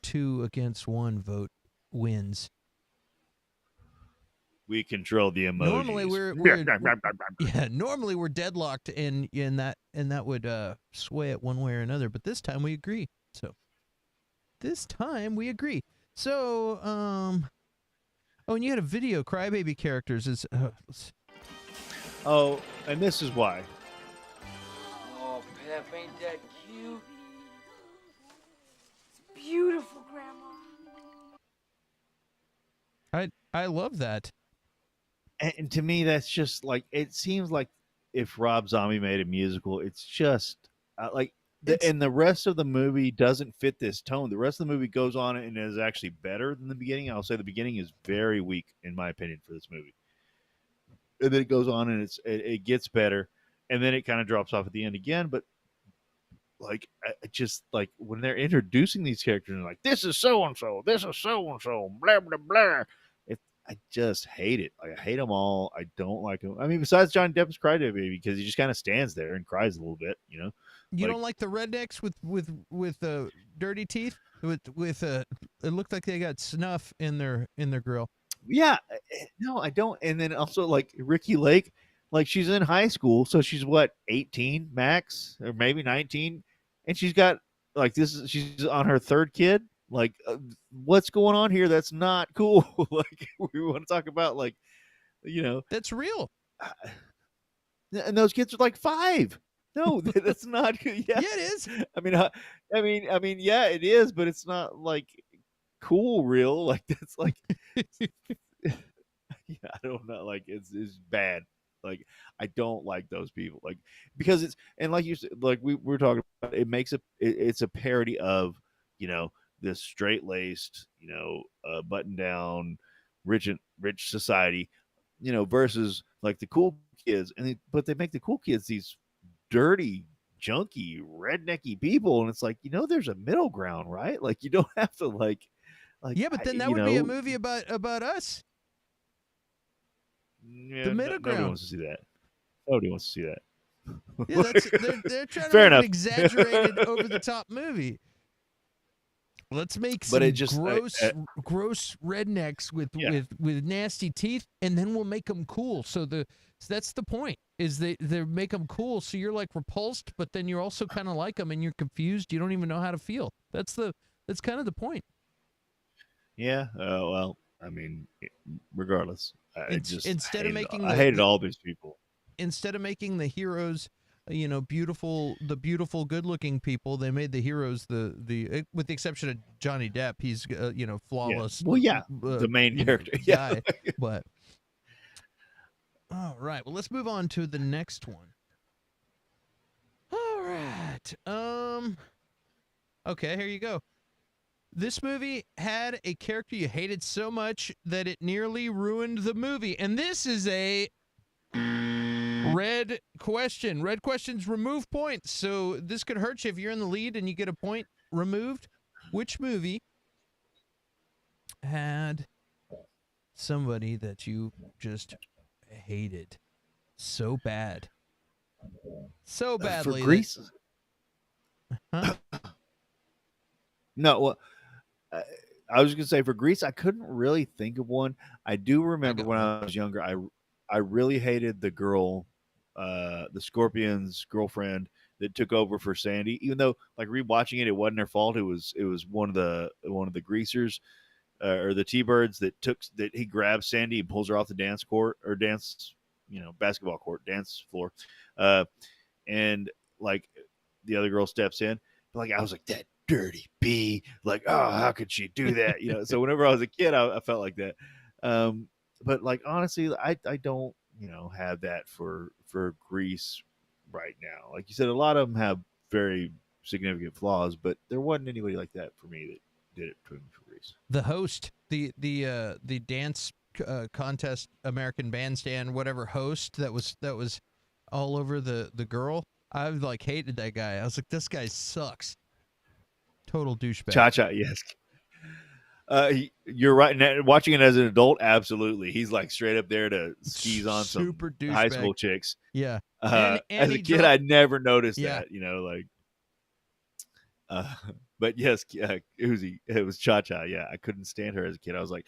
2 against 1 vote wins. We control the emojis. Normally normally we're deadlocked and that would sway it one way or another, but this time we agree. So oh, and you had a video, Crybaby characters is Oh, and this is why. Oh, Pep, ain't that cute? It's beautiful, Grandma. I love that. And to me, that's just like, it seems like if Rob Zombie made a musical, it's just and the rest of the movie doesn't fit this tone. The rest of the movie goes on and is actually better than the beginning. I'll say the beginning is very weak, in my opinion, for this movie. And then it goes on and it gets better, and then it kind of drops off at the end again. But like, I just like when they're introducing these characters, and like, this is so and so, this is so and so, blah blah blah. I just hate it. Like, I hate them all. I don't like them. I mean, besides Johnny Depp's Crybaby, because he just kind of stands there and cries a little bit, you know. You don't like the rednecks with dirty teeth with it looked like they got snuff in their grill. Yeah, no, I don't. And then also like Ricky Lake, like she's in high school, so she's what, 18 max or maybe 19, and she's got like she's on her third kid. Like, what's going on here? That's not cool. Like, we want to talk about, like, you know, that's real. And those kids are like 5. No, that's not good. Yeah. Yeah, it is. I mean, yeah, it is, but it's not like cool, real. Like, that's like, yeah, I don't know. Like, it's bad. Like, I don't like those people. Like, because it's, and like you said, like we're talking about, it makes it's a parody of, you know, this straight-laced, you know, button-down, rich society, you know, versus like the cool kids, but they make the cool kids these dirty, junky, rednecky people, and it's like, you know, there's a middle ground, right? Like, you don't have to like yeah, but then that would be a movie about us. Yeah, the middle nobody ground. wants to see that. Nobody wants to see that. Yeah, they're trying to Fair make enough. an exaggerated, over the top movie. Let's make some gross rednecks with nasty teeth, and then we'll make them cool. So that's the point. Is they make them cool, so you're like repulsed, but then you're also kind of like them, and you're confused. You don't even know how to feel. That's kind of the point. Yeah. Well, I mean, regardless, I hated all these people. Instead of making the heroes, you know, beautiful, good-looking people, they made the heroes the with the exception of Johnny Depp, he's you know, flawless. Yeah. Well, yeah, the main character guy. But all right, well, let's move on to the next one. All right, okay, here you go. This movie had a character you hated so much that it nearly ruined the movie, and this is a red question. Red questions remove points, so this could hurt you if you're in the lead and you get a point removed. Which movie had somebody that you just hated so badly? For Grease? Huh? No, well, I was gonna say for Grease, I couldn't really think of one. I do remember when I was younger, I really hated the girl, the Scorpion's girlfriend that took over for Sandy. Even though, like, rewatching it, it wasn't her fault. It was one of the greasers or the T-Birds that he grabs Sandy and pulls her off the dance court or basketball court, dance floor, and like the other girl steps in. But like, I was like, that dirty bee, like, oh, how could she do that? You know. So whenever I was a kid, I felt like that. But like, honestly, I don't, you know, have that for Grease right now. Like you said, a lot of them have very significant flaws, but there wasn't anybody like that for me that did it for Grease. The host, the dance contest, American Bandstand, whatever host that was all over the girl. I like hated that guy. I was like, this guy sucks. Total douchebag. Cha-Cha, yes. You're right. Now, watching it as an adult, absolutely. He's like straight up there to skis on super some high school chicks. Yeah. And as a kid, I never noticed that. You know, like. But yes, Uzi, it was Cha Cha. Yeah, I couldn't stand her as a kid. I was like,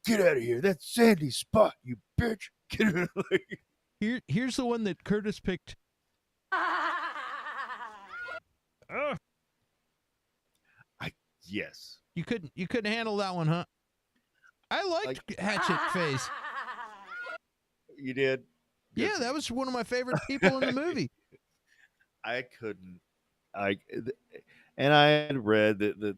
get out of here. That's Sandy's spot, you bitch. Get out of here. Here's the one that Curtis picked. Yes. You couldn't handle that one, huh? I liked Hatchet Face. You did? Good Yeah, for that you. was one of my favorite people in the movie. I couldn't. And I had read that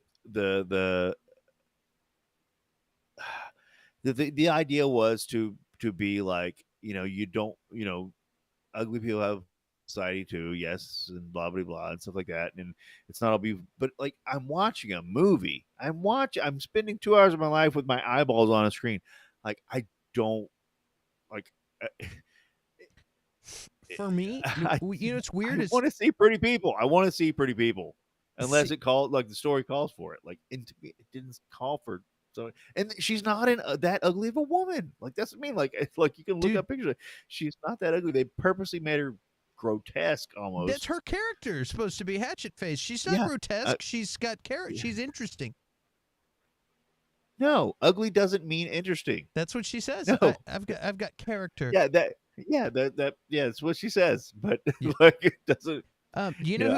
the idea was to be like, you don't, ugly people have society too, yes, and blah blah blah and stuff like that, and it's not all be. But like, I'm watching a movie. I'm spending 2 hours of my life with my eyeballs on a screen. Like, I don't like. For me, it's weird. I Is want to see pretty people. I want to see pretty people, unless See- it called like the story calls for it. Like, and to me, it didn't call for. So, and she's not that ugly of a woman. Like, that's what I mean. Like, it's like you can look Dude. up pictures. She's not that ugly. They purposely made her grotesque almost. that's her character supposed to be Hatchet Face. She's not Yeah, grotesque. She's got character. yeah. She's interesting. No, ugly doesn't mean interesting. That's what she says. No. I've got character. Yeah, that's what she says. But Yeah. like, it doesn't. You know,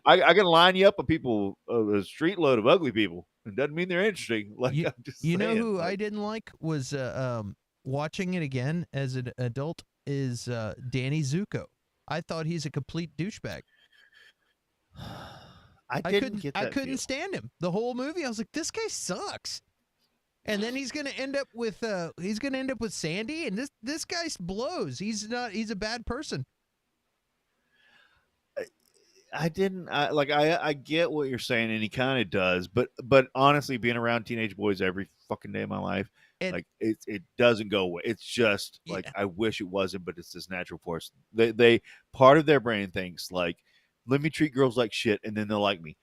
I got to line you up with people, a street load of ugly people. It doesn't mean they're interesting. Like, I'm just you know saying, who I like, didn't like was watching it again as an adult is Danny Zuko. I thought he's a complete douchebag. I couldn't feel. stand him the whole movie. I was like, this guy sucks. And then he's gonna end up with Sandy, and this guy blows. He's a bad person. I didn't I get what you're saying, and he kind of does, but honestly, being around teenage boys every fucking day of my life, And- like, it doesn't go away. It's just like, Yeah. I wish it wasn't, but it's this natural force. They part of their brain thinks like, let me treat girls like shit, and then they'll like me.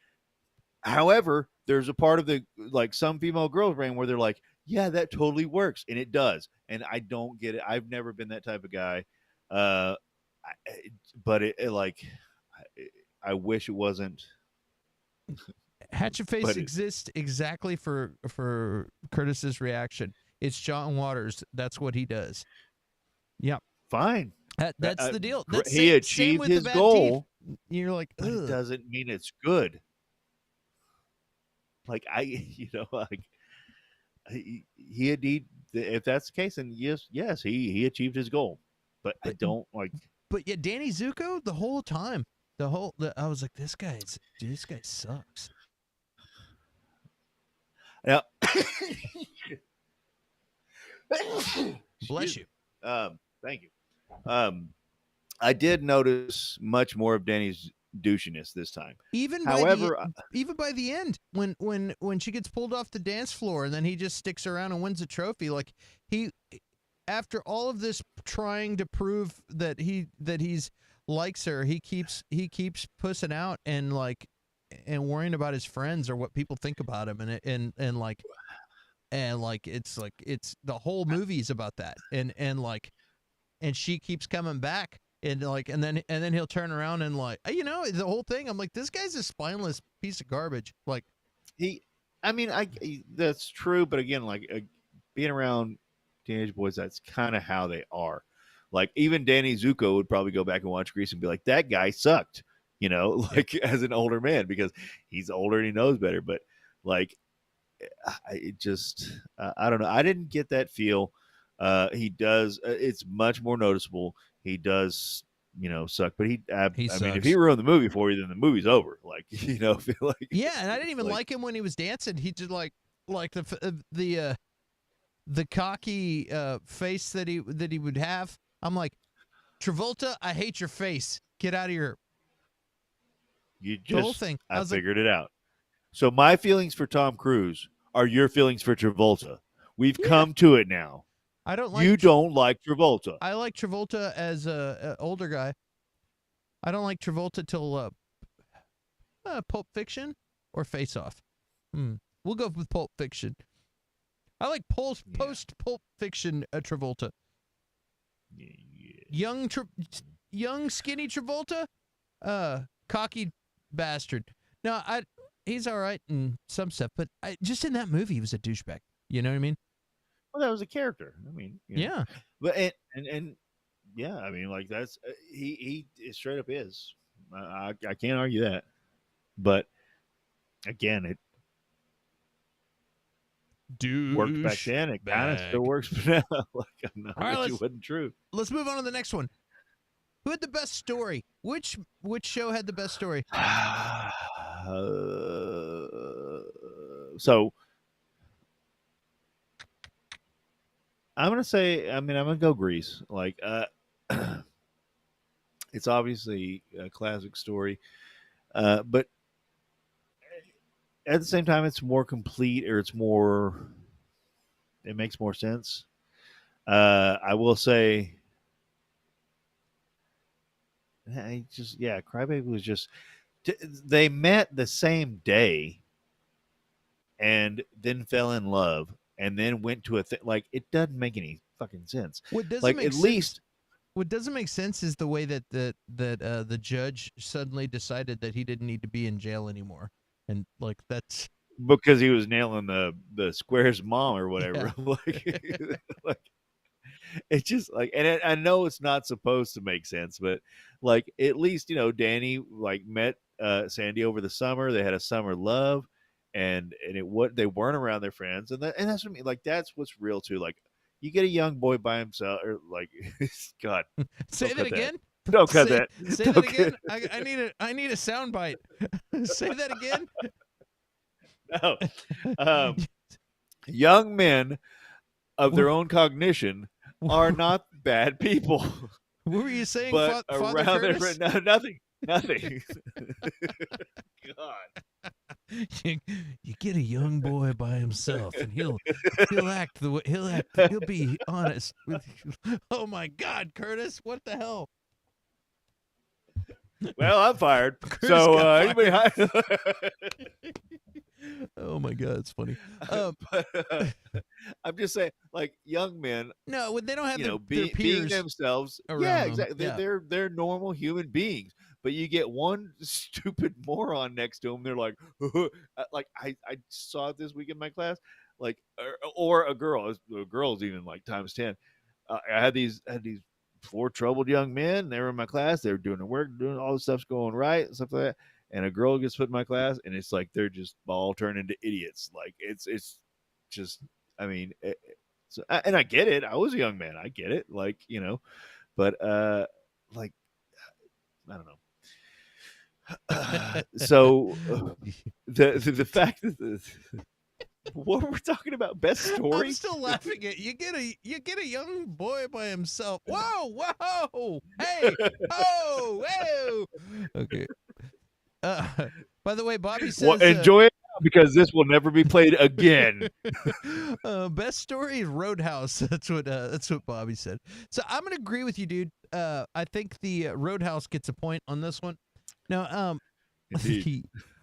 However, there's a part of the, like, some female girls' brain where they're like, yeah, that totally works, and it does, and I don't get it. I've never been that type of guy, but I wish it wasn't. Hatchet Face But exists exactly for Curtis's reaction. It's John Waters. That's what he does. Yep. Fine. That's the deal. That's He same achieved with the his bad goal, teeth. You're like, but it ugh. doesn't mean it's good. Like, like, he if that's the case, then yes, he achieved his goal. But I don't like. But yeah, Danny Zuko the whole time. I was like, this guy sucks. Now, Bless you. Thank you. I did notice much more of Danny's douchiness this time. However, even by the end, when she gets pulled off the dance floor and then he just sticks around and wins a trophy, like after all of this trying to prove that he's likes her, he keeps pussing out and worrying about his friends or what people think about him, and it's the whole movie's about that, and she keeps coming back. And then he'll turn around and the whole thing. I'm like, this guy's a spineless piece of garbage. Like that's true, but again, being around teenage boys, that's kind of how they are. Like, even Danny Zuko would probably go back and watch Grease and be like, that guy sucked, as an older man, because he's older and he knows better. But like, I don't know. I didn't get that feel. He does. It's much more noticeable. He does, suck. But I mean, if he ruined the movie for you, then the movie's over. Like, feel like. Yeah, and I didn't even like him when he was dancing. He did like the cocky face that he would have. I'm like, Travolta, I hate your face. Get out of here. The whole thing. I figured it out. So my feelings for Tom Cruise are your feelings for Travolta. We've come to it now. I don't like. You don't like Travolta. I like Travolta as a older guy. I don't like Travolta till Pulp Fiction or Face Off. We'll go with Pulp Fiction. I like post Pulp Fiction Travolta. Young skinny Travolta, cocky bastard. Now he's all right in some stuff, but just in that movie, he was a douchebag. You know what I mean? Well, that was a character. I mean, you know. Yeah. But and yeah, I mean, like that's he straight up is. I can't argue that. But again, it worked back then. It kind of still works now. Like I know All right, it wasn't true. Let's move on to the next one. Who had the best story? Which show had the best story? So I'm gonna say. I mean, I'm gonna go Grease. Like, it's obviously a classic story, but at the same time, it's more complete, or it's more. It makes more sense. I will say, Crybaby was just. They met the same day, and then fell in love, and then went to a thing. Like, it doesn't make any fucking sense. What doesn't Like, make at sense, least what doesn't make sense is the way that the judge suddenly decided that he didn't need to be in jail anymore, and like that's because he was nailing the square's mom or whatever. Yeah. like it's just like, and I know it's not supposed to make sense, but like at least Danny like met Sandy over the summer. They had a summer love, and they weren't around their friends, and that's what I mean. Like that's what's real too. Like you get a young boy by himself, or like God, say that again. Don't cut that. Say Don't that cut again. I need a sound bite. Say that again. No. Young men of their own cognition are not bad people. What were you saying, But Father around their Curtis? friend, no, nothing. God. You get a young boy by himself, and he'll act the way he'll be honest with you. Oh my God, Curtis, what the hell? Well, I'm fired. Curtis So got anybody Oh my God, it's funny. but, I'm just saying, like young men, No, they don't have their being peers themselves. around Yeah, them. exactly. Yeah. They're normal human beings. But you get one stupid moron next to them. They're like, like I saw it this week in my class, like, or a girl. A girl's even like times 10. I had these 4 troubled young men. They were in my class. They were doing their work, doing all the stuff's going right, and stuff like that. And a girl gets put in my class, and it's like they're just all turned into idiots. Like it's just, I mean, and I get it. I was a young man. I get it. Like but like I don't know. So the fact that what were we talking about? Best story? I'm still laughing at you. Get a young boy by himself. Whoa, hey, oh, whoa. Okay. By the way, Bobby says, well, enjoy it because this will never be played again. Best story is Roadhouse. That's what Bobby said. So I'm gonna agree with you, dude. I think the Roadhouse gets a point on this one. Now,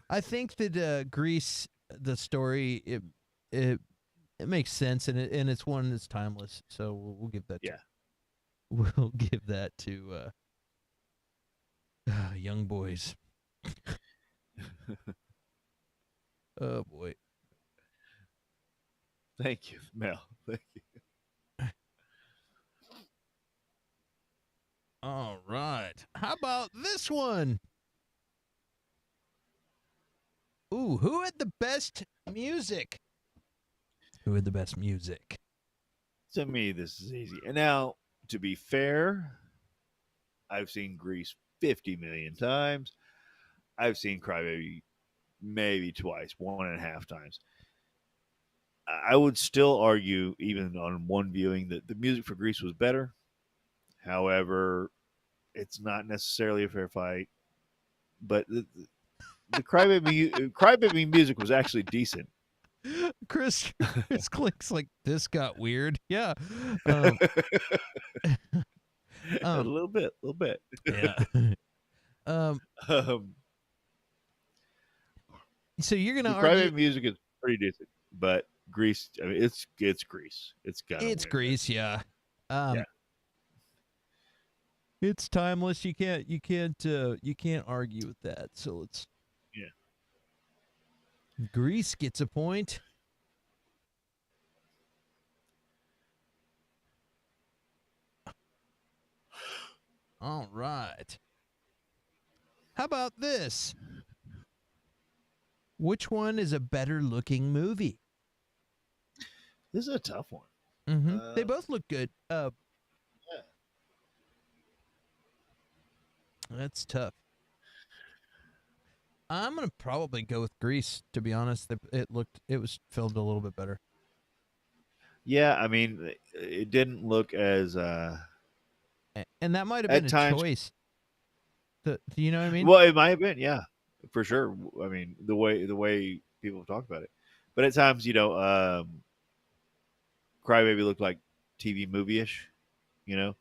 I think that Grease, the story, it makes sense, and it's one that's timeless. So we'll give that. Yeah, we'll give that to young boys. Oh boy. Thank you, Mel. Thank you. All right. How about this one? Ooh, who had the best music? Who had the best music? To me, this is easy. And now, to be fair, I've seen Grease 50 million times. I've seen Crybaby maybe twice, 1.5 times. I would still argue, even on one viewing, that the music for Grease was better. However, it's not necessarily a fair fight. But the Crybaby music was actually decent. Chris clicks like this got weird. Yeah. A little bit. Yeah. So you're gonna argue Crybaby music is pretty decent, but Grease. I mean, it's Grease. It's Grease. Yeah. Yeah. It's timeless. You can't argue with that. So let's. Yeah. Grease gets a point. All right. How about this? Which one is a better looking movie? This is a tough one. They both look good. That's tough. I'm gonna probably go with Grease. To be honest, it was filmed a little bit better. Yeah, I mean, it didn't look as. And that might have At been a times- choice. Do you know what I mean? Well, it might have been, yeah, for sure. I mean, the way people talk about it, but at times, Crybaby looked like TV movie-ish, you know,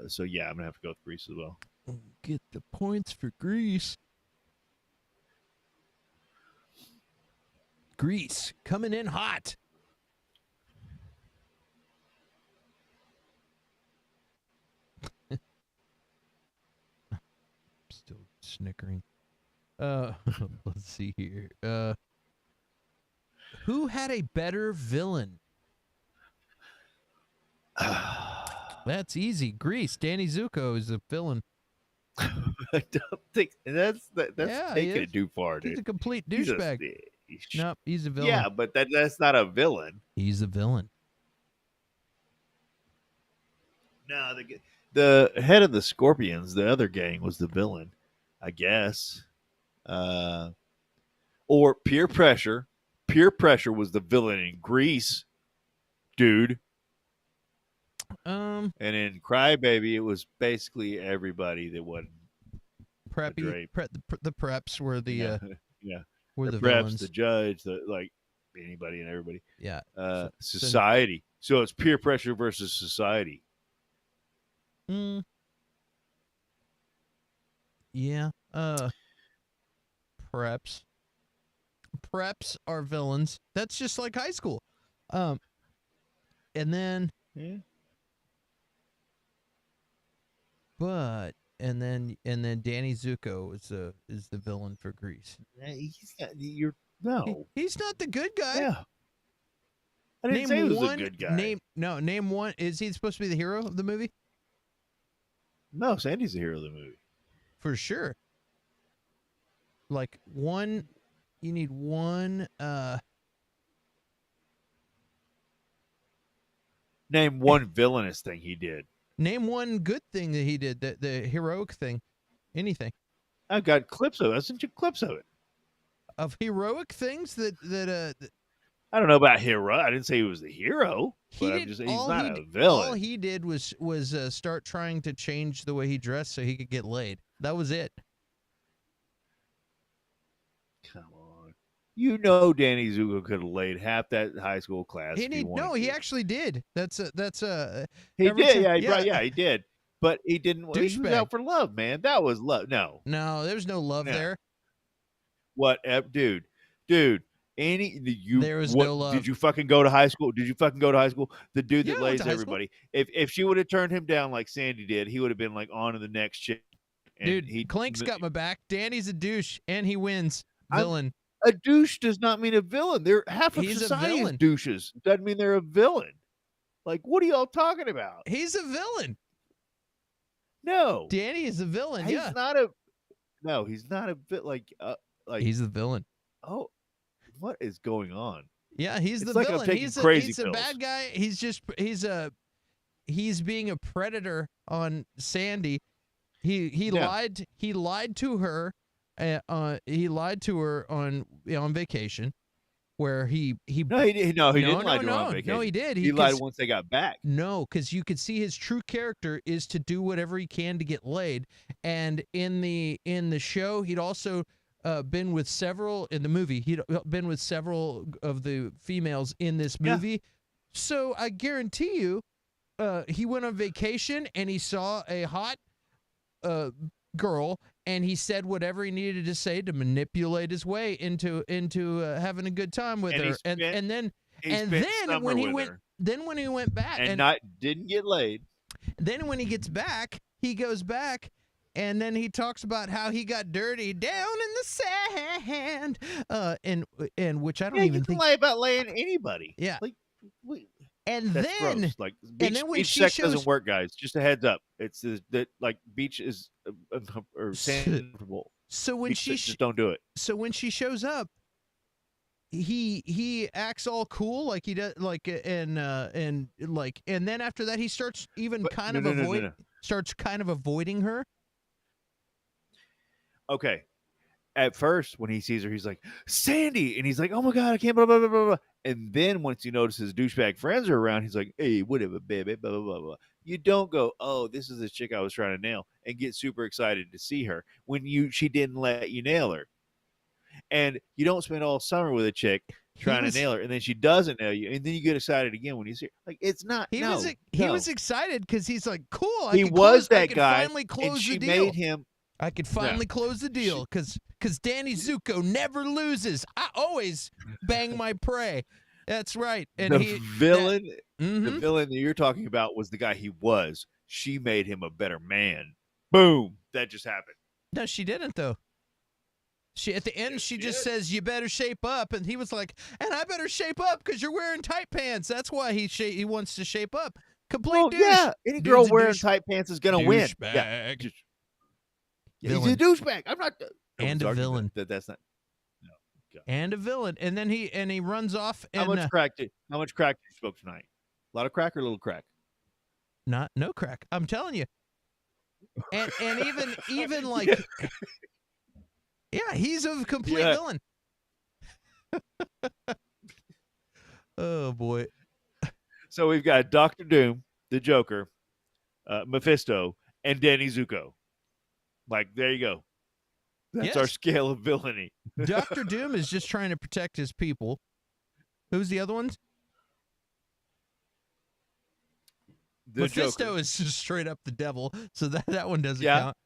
so yeah, I'm gonna have to go with Grease as well. Get the points for Grease. Grease coming in hot. Still snickering. Let's see here. Who had a better villain? That's easy. Grease. Danny Zuko is the villain. I don't think that's Yeah, he taking is. it too far, dude. He's a complete He's a- douchebag. Nope, he's a villain. Yeah, but that's not a villain. He's a villain. No, the head of the Scorpions, the other gang, was the villain, I guess. Or peer pressure. Peer pressure was the villain in Grease, dude. And in Crybaby, it was basically everybody that wasn't Preppy. The preps were the yeah. were the preps, villains. the judge, anybody and everybody. Yeah. Society. So it's peer pressure versus society. Yeah. Preps. Preps are villains. That's just like high school. And then Yeah. and then Danny Zuko is the villain for Grease. He's not the good guy. Yeah. I didn't say he was a good guy. Name one. Is he supposed to be the hero of the movie? No, Sandy's the hero of the movie. For sure. Like one, you need one. Name one villainous thing he did. Name one good thing that he did. The heroic thing. Anything. I've got clips of it. I sent you clips of it. Of heroic things that I don't know about hero. I didn't say he was the hero, but he's not a villain. All he did was start trying to change the way he dressed so he could get laid. That was it. Come on. You know Danny Zuko could have laid half that high school class. He actually did. He did. Yeah, Yeah, he did. But he didn't. He was out for love, man. That was love. No, there was no love there. What, dude? There was no love. Did you fucking go to high school? The dude that I went lays to high everybody. If she would have turned him down like Sandy did, he would have been like on to the next chick. Dude, Clink's got my back. Danny's a douche, and he wins. Villain. A douche does not mean a villain. Half of He's a society is villain. douches. Doesn't mean they're a villain. Like, what are y'all talking about? He's a villain. No, Danny is a villain. he's not a. No, he's not a bit like he's the villain. Oh, what is going on? Yeah, he's It's the like I'm villain. taking He's crazy a pills. bad guy. He's being a predator on Sandy. He lied. He lied to her. He lied to her on vacation, where he No, he didn't lie to her on vacation. No, he did. He lied once they got back. No, because you could see his true character is to do whatever he can to get laid. And in the show, he'd also been with several in the movie. He'd been with several of the females in this movie. Yeah. So I guarantee you, he went on vacation and he saw a hot girl, and he said whatever he needed to say to manipulate his way into having a good time with her. And then when he went back and didn't get laid. Then when he gets back, he goes back And then he talks about how he got dirty down in the sand, and which I don't Yeah, even you can think. lie about laying anybody. Yeah. Like, And that's then, gross. Like and then when beach she sex shows, doesn't work, guys. Just a heads up. It's that like beach is or sand comfortable. so when Beach she sex, just don't do it. so when she shows up, he acts all cool like he does, like and then after that he starts even But kind no, of no, no, no, no. starts kind of avoiding her. Okay. At first, when he sees her, he's like, Sandy. And he's like, oh my God, I can't, blah, blah, blah, blah, blah. And then once he notices douchebag friends are around, he's like, hey, whatever, baby, blah, blah, blah, blah. You don't go, oh, this is the chick I was trying to nail, and get super excited to see her when she didn't let you nail her. And you don't spend all summer with a chick trying to nail her, and then she doesn't nail you, and then you get excited again when you see her. Like, it's not. He was excited because he's like, cool. He was that I could guy, finally close and she the deal. made him. I could finally close the deal because Danny Zuko never loses. I always bang my prey. That's right. And The villain Mhm. that you're talking about was the guy he was. She made him a better man. Boom. That just happened. No, she didn't though. She at the end she just says you better shape up, and he was like, and I better shape up because you're wearing tight pants. That's why he wants to shape up. Complete Well, douche. yeah, any Dude's girl a wearing douche- tight pants is gonna win. douchebag. Just- Villain. he's a douchebag. I'm not. And a villain. That's not. No. God. And a villain, and then he runs off. And How much crack did you smoke tonight? A lot of crack or a little crack? no crack. I'm telling you. And even like, yeah, he's a complete villain. Oh boy. So we've got Dr. Doom, the Joker, Mephisto, and Danny Zuko. Like, there you go. That's our Yes. scale of villainy. Dr. Doom is just trying to protect his people. Who's the other ones? The Mephisto Joker. is just straight up the devil, so that one doesn't Yeah. count.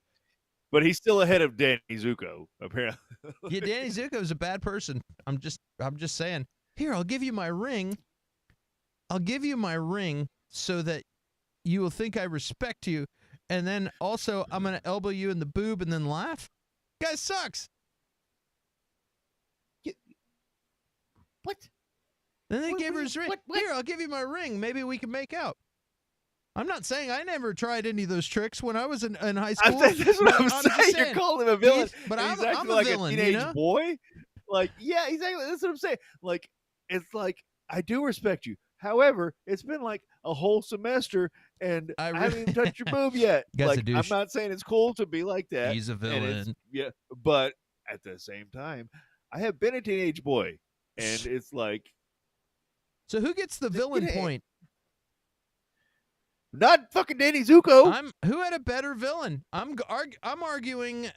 But he's still ahead of Danny Zuko, apparently. Yeah, Danny Zuko is a bad person. I'm just saying. Here, I'll give you my ring. I'll give you my ring so that you will think I respect you, and then also I'm gonna elbow you in the boob and then laugh. Guy sucks. What? Then they What- gave her what- his ring. what- what? Here, I'll give you my ring. Maybe we can make out. I'm not saying I never tried any of those tricks when I was in high school. That's what I'm just saying. You're calling him a villain. But and he's I'm acting a like villain, a you teenage know? boy. Like, yeah, exactly. That's what I'm saying. Like, it's like, I do respect you. However, it's been like a whole semester, and I haven't even touched your boob yet. Guy's a Like, I'm douche. not saying it's cool to be like that. He's a and it's- villain. Yeah, but at the same time, I have been a teenage boy, and it's like, So who gets the villain it- point? not fucking Danny Zuko. Who had a better villain? I'm arguing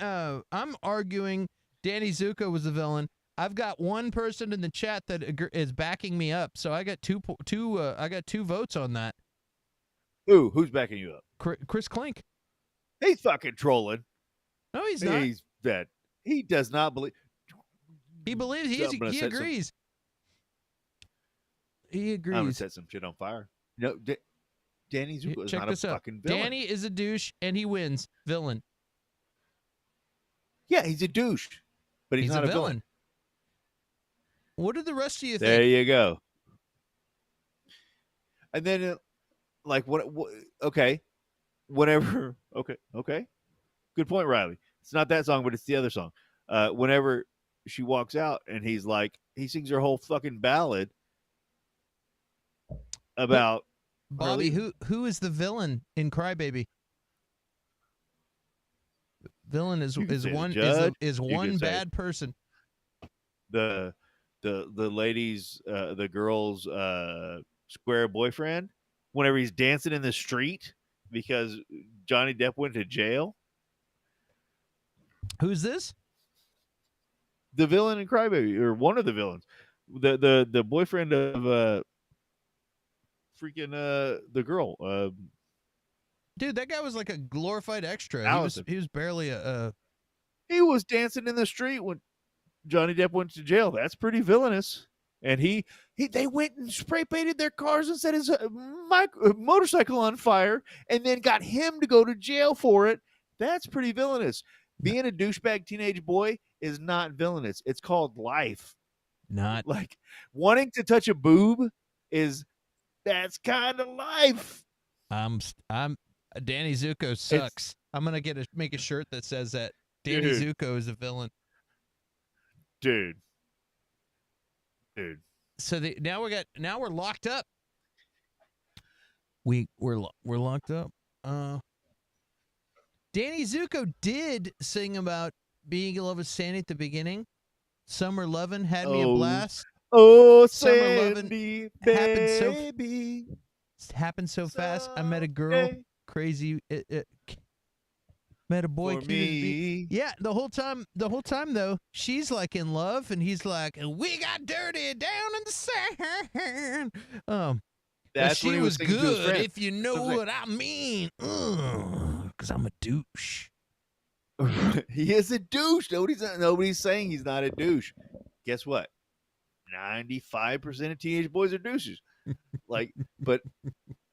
Danny Zuko was the villain. I've got one person in the chat that is backing me up, so I got two votes on that. Who's backing you up? Chris Klink. He's fucking trolling. No, he's not. He's that. He does not believe. He believes I'm gonna he set some- agrees. He I'm gonna agrees. set some shit on fire. No, Danny Zuko is Check not a this out. fucking villain. Danny is a douche and he wins. Villain. Yeah, he's a douche, but he's not a a villain. What do the rest of you There think? you go. And then, like, what? Okay, whenever. Okay. Good point, Riley. It's not that song, but it's the other song. Whenever she walks out, and he's like, he sings her whole fucking ballad about Bobby, her who is the villain in Crybaby? Villain is You can say the one judge. is You one can say- bad person. the ladies, the girl's square boyfriend. Whenever he's dancing in the street because Johnny Depp went to jail. Who's this? The villain in Crybaby, or one of the villains, the boyfriend of freaking the girl. Dude, that guy was like a glorified extra. Allison. He was barely a He was dancing in the street when Johnny Depp went to jail. That's pretty villainous. And they went and spray painted their cars and set his motorcycle on fire, and then got him to go to jail for it. That's pretty villainous. Being a douchebag teenage boy is not villainous. It's called life. Not. Like wanting to touch a boob that's kind of life. I'm Danny Zuko sucks. I'm gonna make a shirt that says that Danny Dude. Zuko is a villain. Dude. So now we're locked up. We're locked up. Danny Zuko did sing about being in love with Sandy at the beginning. Summer lovin' had me a blast. Oh, Summer Sandy, lovin' happened so fast. I met a girl, someday crazy. Met a boy, for cute as a bee. me. Yeah, the whole time though, she's like in love, and he's like, "We got dirty down in the sand." That's she what he was singing to his good, friend. if you know what I mean. Because I'm a douche. He is a douche. Nobody's saying he's not a douche. Guess what? 95% of teenage boys are douches. Like, but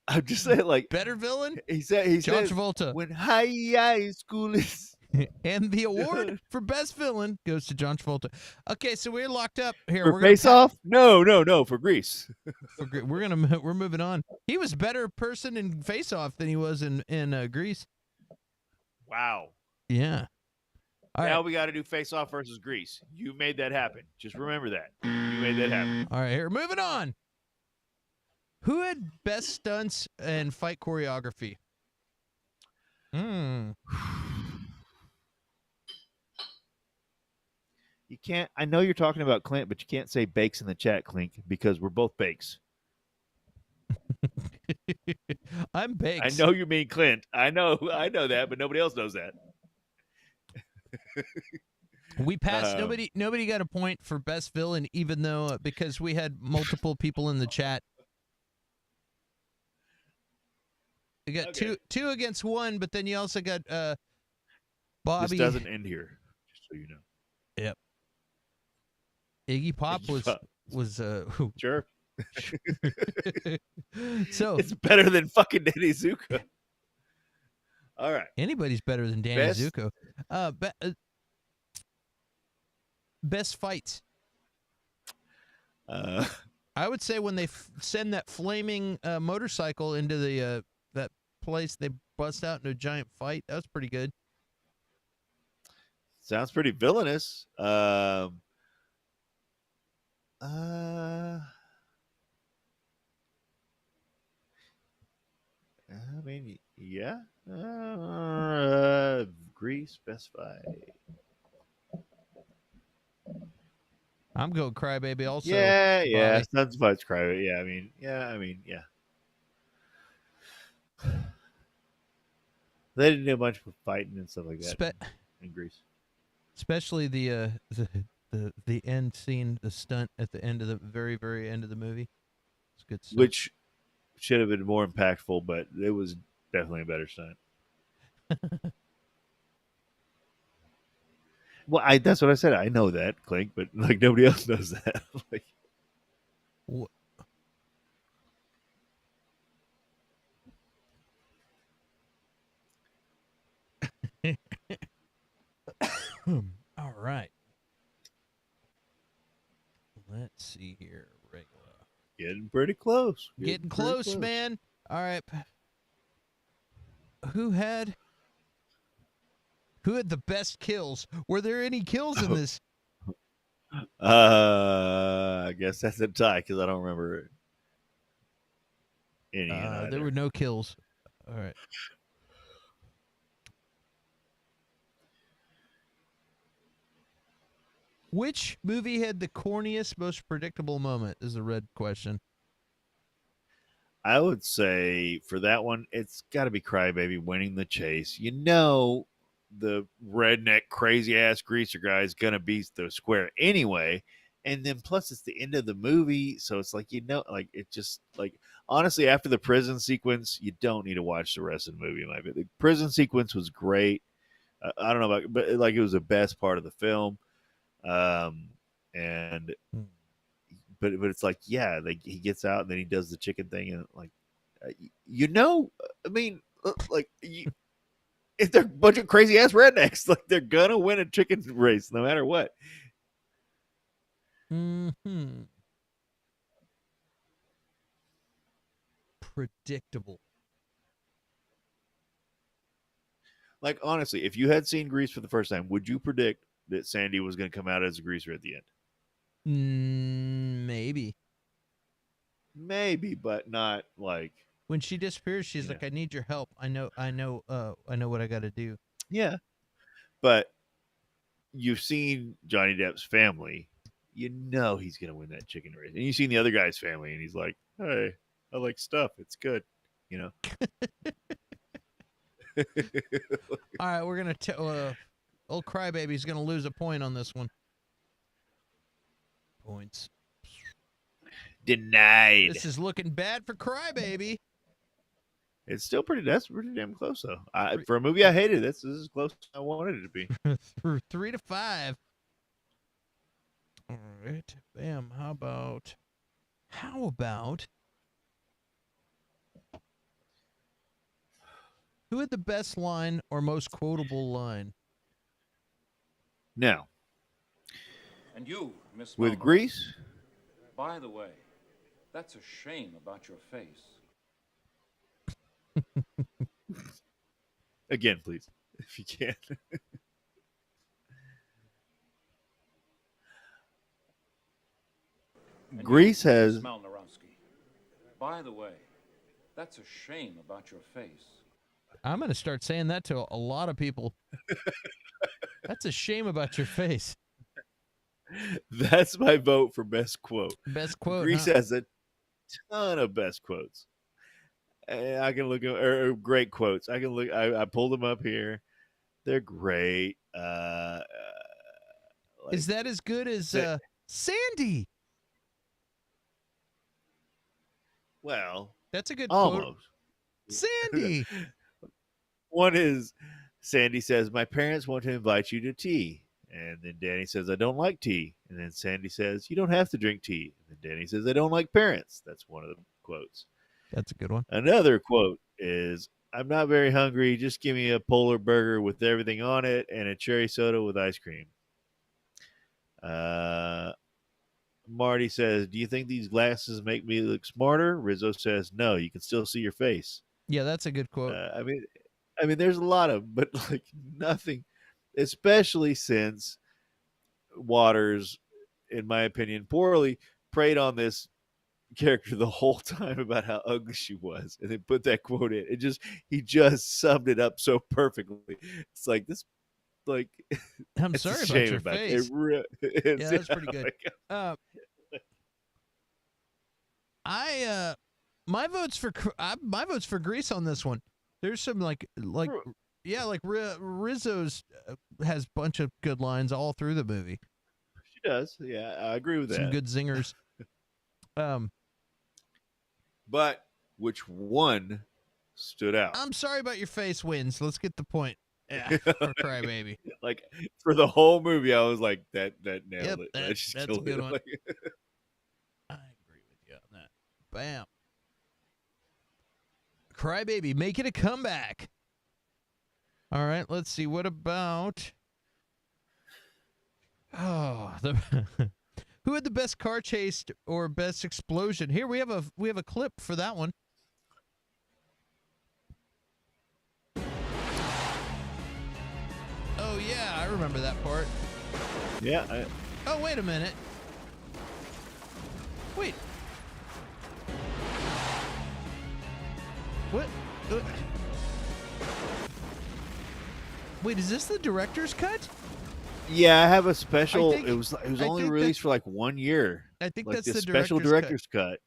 I'm just saying, like, Better villain? he John said, Travolta. when high school is. And the award for best villain goes to John Travolta. Okay, so we're locked up here. For We're Face Off? No, for Grease. We're moving on. He was a better person in Face Off than he was in Grease. Wow. Yeah. All now right. we got to do Face Off versus Grease. You made that happen. Just remember that. You made that happen. All right, here, moving on. Who had best stunts and fight choreography? You can't. I know you're talking about Clint, but you can't say bakes in the chat, Clink, because we're both bakes. I'm baked. I know you mean Clint. I know that, but nobody else knows that. We passed. Nobody got a point for best villain, even though because we had multiple people in the chat. We got two against one, but then you also got Bobby. This doesn't end here, just so you know. Yep. Iggy Pop was sure. So it's better than fucking Danny Zuko. All right. Anybody's better than Danny Zuko. Best fights. I would say when they send that flaming motorcycle into the that place, they bust out into a giant fight. That was pretty good. Sounds pretty villainous. I mean, yeah. Grease, best fight. I'm going Crybaby also. Yeah. Sons of Fight's Crybaby. Yeah. They didn't do much for fighting and stuff like that in Grease. Especially the end scene, the stunt at the end of the very, very end of the movie. It's good stuff. Which should have been more impactful, but it was definitely a better stunt. Well, that's what I said. I know that, Clink, but like nobody else knows that. Like, what? All right. Let's see here. Regular. Getting pretty close. Getting close, man. All right. Who had the best kills? Were there any kills in this? I guess that's a tie because I don't remember any. There were no kills. All right. Which movie had the corniest, most predictable moment? Is a red question. I would say for that one, it's got to be Crybaby winning the chase. You know, the redneck, crazy ass greaser guy is going to beat the square anyway. And then plus it's the end of the movie. So it's like, like it just like, honestly, after the prison sequence, you don't need to watch the rest of the movie. The prison sequence was great. I don't know about, but like it was the best part of the film. But it's like, yeah, like he gets out and then he does the chicken thing and like, I mean, like if they're a bunch of crazy ass rednecks, like they're gonna win a chicken race no matter what. Predictable. Like honestly, if you had seen Grease for the first time, would you predict that Sandy was going to come out as a greaser at the end? Maybe. Maybe, but not like When she disappears, she's like, "I need your help. I know what I got to do." Yeah, but you've seen Johnny Depp's family. You know he's going to win that chicken race, and you've seen the other guy's family, and he's like, "Hey, I like stuff. It's good," you know. All right, we're gonna old Crybaby's gonna lose a point on this one. Points denied. This is looking bad for Crybaby. It's still pretty damn close though. For a movie I hated, this is as close as I wanted it to be. For 3 to 5. All right, bam. How about? Who had the best line or most quotable line? Now, And you, Miss with Marlowe, Grease, by the way, that's a shame about your face. again, please, if you can. Grease has. By the way, that's a shame about your face. I'm going to start saying that to a lot of people. That's a shame about your face. That's my vote for best quote. Best quote. Grease has a ton of best quotes. I can look at great quotes. I can look. I pulled them up here. They're great. Is that as good as Sandy? Well, that's a good almost quote. Sandy. One is Sandy says, "My parents want to invite you to tea." And then Danny says, "I don't like tea." And then Sandy says, "You don't have to drink tea." And then Danny says, "I don't like parents." That's one of the quotes. That's a good one. Another quote is, "I'm not very hungry. Just give me a polar burger with everything on it and a cherry soda with ice cream." Marty says, "Do you think these glasses make me look smarter?" Rizzo says, "No, you can still see your face." Yeah, that's a good quote. I mean, there's a lot of, but like nothing, especially since Waters, in my opinion, poorly preyed on this character the whole time about how ugly she was, and then put that quote in. He just summed it up so perfectly. It's like this, like I'm sorry about your face. Yeah, that's pretty good. My vote's for Grease on this one. There's some Rizzo's has a bunch of good lines all through the movie. She does. Yeah, I agree with that. Some good zingers. But which one stood out? I'm sorry about your face wins. Let's get the point. Yeah, for Crybaby. Like for the whole movie, I was like, that nailed it. That's a good one. I agree with you on that. Bam. Crybaby making a comeback. All right, let's see. What about who had the best car chase or best explosion? Here we have a clip for that one. Oh yeah, I remember that part. Yeah. Oh wait a minute. Wait. What? Wait, is this the director's cut? Yeah, I have a special. It was only released for like 1 year. I think like that's the the special director's cut.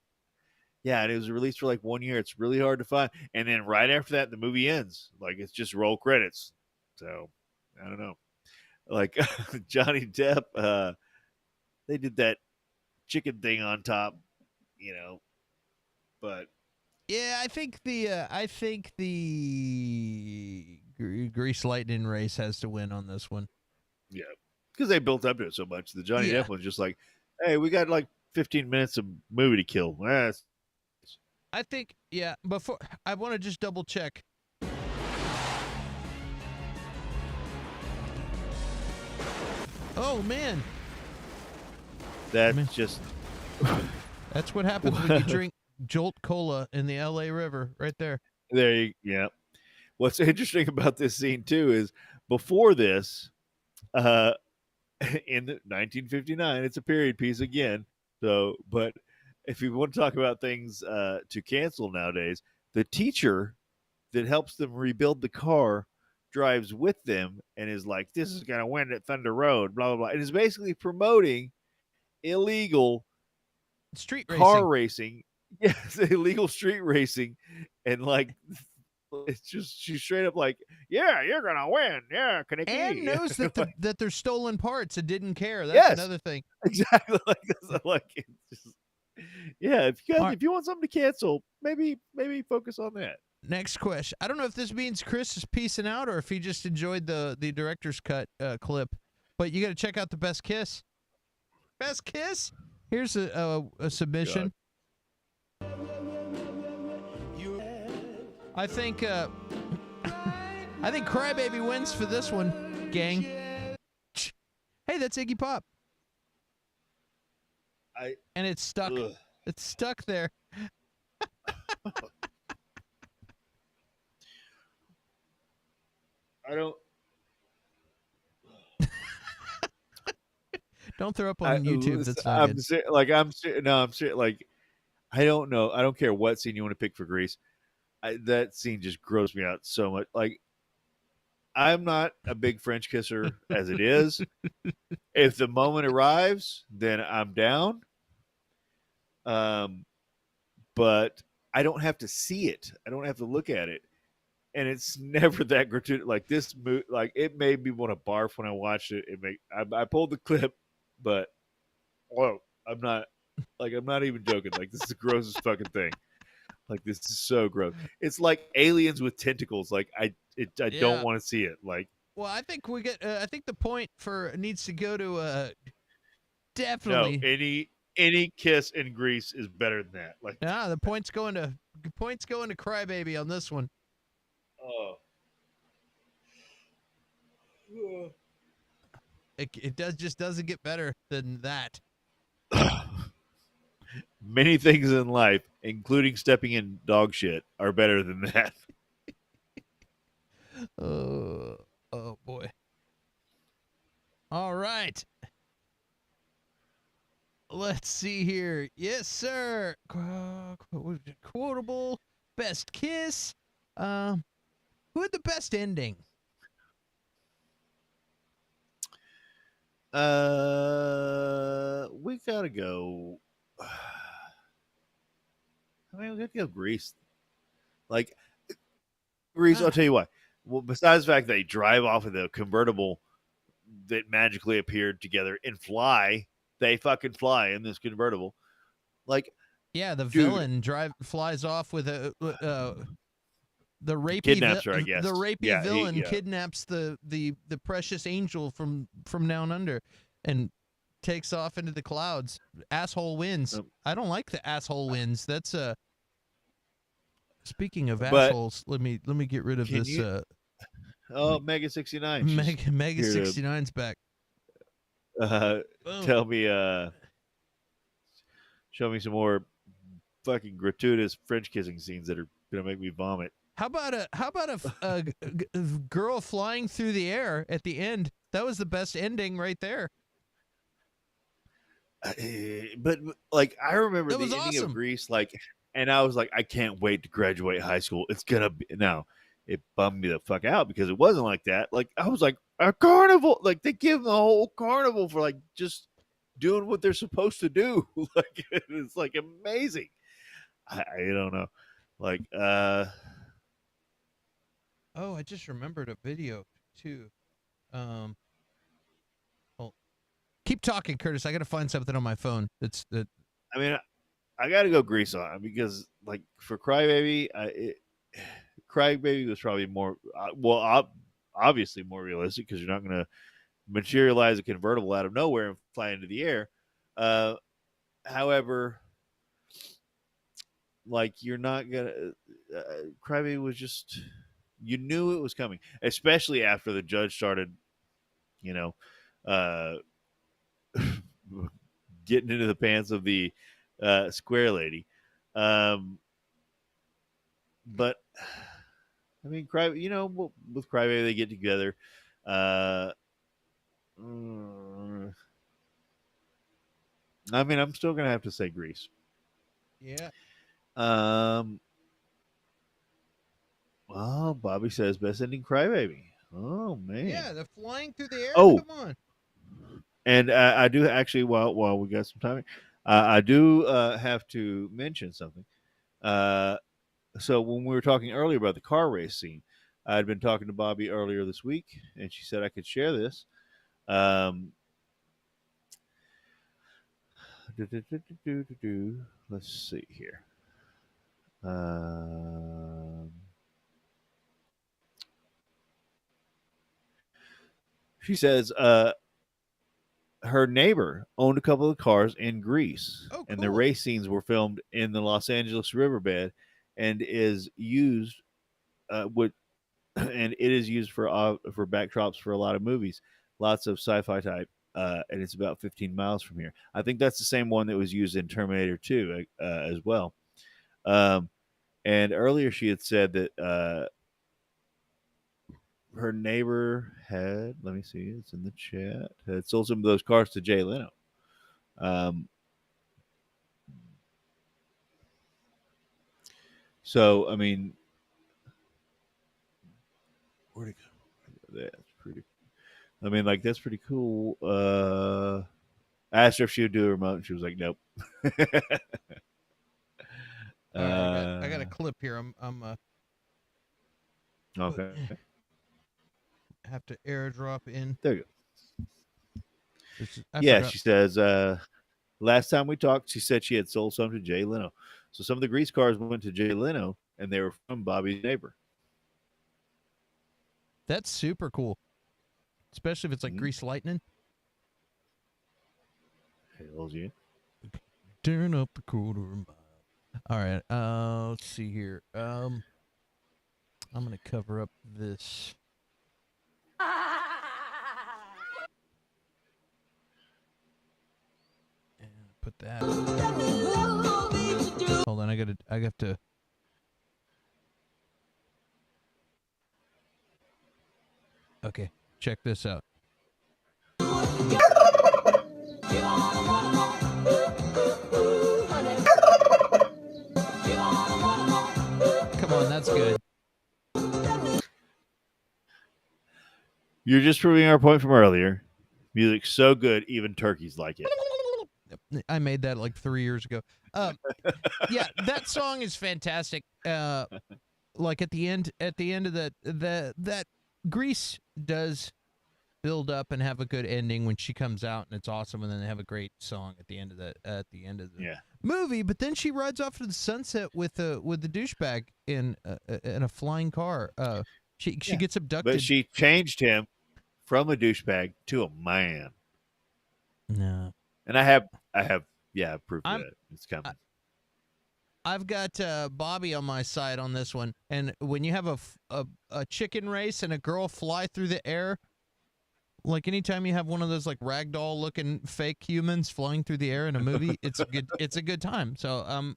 Yeah, and it was released for like 1 year. It's really hard to find. And then right after that, the movie ends. Like it's just roll credits. So I don't know. Like Johnny Depp, they did that chicken thing on top, but yeah, I think the Grease Lightning race has to win on this one. Yeah, because they built up to it so much. The Johnny Depp was just like, "Hey, we got like 15 minutes of movie to kill." I think, before I want to just double check. Oh man, That's just that's what happens when you drink Jolt Cola in the L.A. River, right there. there. Yeah. What's interesting about this scene too is before this, uh, in 1959, it's a period piece again. So, but if you want to talk about things to cancel nowadays, the teacher that helps them rebuild the car drives with them and is like, "This is gonna win at Thunder Road," blah blah blah, and is basically promoting illegal Street car racing. racing. Yes, illegal street racing, and like it's just she's straight up like, "Yeah, you're gonna win, yeah, And Kaneki." knows that that they're stolen parts and didn't care. That's Yes. another thing. Exactly like this. Like it's just, yeah. If you guys, All right. if you want something to cancel, maybe focus on that. Next question. I don't know if this means Chris is peacing out or if he just enjoyed the director's cut clip, but you got to check out the best kiss. Best kiss. Here's a submission. I think I think Crybaby wins for this one, gang. Hey, that's Iggy Pop, and it's stuck. Ugh. It's stuck there. I don't. Don't throw up on YouTube. That's not I'm good. like I don't know. I don't care what scene you want to pick for Grease. That scene just grossed me out so much. Like I'm not a big French kisser as it is. If the moment arrives, then I'm down. But I don't have to see it. I don't have to look at it, and it's never that gratuitous. Like this movie, like it made me want to barf when I watched it. I pulled the clip, but whoa, I'm not even joking. Like this is the grossest fucking thing. Like this is so gross. It's like aliens with tentacles. Like I don't want to see it. Like Well, I think we get. I think the point for needs to go to no, definitely. any kiss in Grease is better than that. Like The points going to Crybaby on this one. oh. It just doesn't get better than that. Many things in life, including stepping in dog shit, are better than that. Oh boy. All right. Let's see here. Yes, sir. Quotable best kiss. Who had the best ending? We gotta go. I mean, we gotta go Grease. Like Grease, I'll tell you what. Well, besides the fact they drive off of the convertible that magically appeared together and fly, they fucking fly in this convertible. Like, Yeah, the dude, villain flies off with a the rapey kidnaps her, I guess. The rapey Yeah, villain kidnaps the precious angel from down under and takes off into the clouds. Asshole wins. I don't like the asshole wins. That's speaking of assholes, let me get rid of this Mega 69. Mega 69's back. Tell me show me some more fucking gratuitous French kissing scenes that are gonna make me vomit. How about a girl flying through the air at the end? That was the best ending right there. But like I remember That the was ending awesome. of Grease, like, and I was like, I can't wait to graduate high school. It's gonna be now. It bummed me the fuck out because it wasn't like that. Like I was like a carnival. Like they give them a whole carnival for like just doing what they're supposed to do. Like it's like amazing. I don't know. Like Oh, I just remembered a video too. Well, keep talking, Curtis. I got to find something on my phone. I mean, I got to go Grease on it because like for Crybaby, Crybaby was probably more obviously more realistic because you're not going to materialize a convertible out of nowhere and fly into the air. However, like you're not gonna. Crybaby was just you knew it was coming, especially after the judge started, uh, getting into the pants of the square lady. But I mean, with Crybaby they get together. Uh, I mean, I'm still gonna have to say Grease. Yeah. Well, Bobby says best ending Crybaby. Oh man. Yeah, the flying through the air. Oh. Come on. And I do actually, while we got some time, I do have to mention something. So when we were talking earlier about the car race scene, I had been talking to Bobby earlier this week, and she said I could share this. Let's see here. She says her neighbor owned a couple of cars in Greece, Oh, and the cool. race scenes were filmed in the Los Angeles riverbed, and is used would and it is used for backdrops for a lot of movies, lots of sci-fi type, and it's about 15 miles from here. I think that's the same one that was used in Terminator 2 as well. And earlier she had said that her neighbor had, let me see, it's in the chat, had sold some of those cars to Jay Leno. So I mean, where'd it go? That's pretty. I mean, like that's pretty cool. I asked her if she would do a remote, and she was like, "Nope." All right, I got a clip here. I'm Okay. have to airdrop in. There you go. I Yeah, forgot. she says, last time we talked, she said she had sold some to Jay Leno. So some of the Grease cars went to Jay Leno, and they were from Bobby's neighbor. That's super cool, especially if it's like Grease Lightning. Hells yeah. Turn up the quarter mile. All right, let's see here. I'm gonna cover up this. And put that. Hold on, I have to. Okay, check this out. Come on, that's good. You're just proving our point from earlier. Music's so good, even turkeys like it. I made that like 3 years ago. Yeah, that song is fantastic. Like at the end of that Grease does build up and have a good ending when she comes out, and it's awesome, and then they have a great song at the end of the movie. But then she rides off to the sunset with the douchebag in a flying car. She gets abducted, but she changed him from a douchebag to a man. No, and I have proof of that. It's coming. I've got Bobby on my side on this one, and when you have a chicken race and a girl fly through the air, like anytime you have one of those like ragdoll looking fake humans flying through the air in a movie, it's a good time. So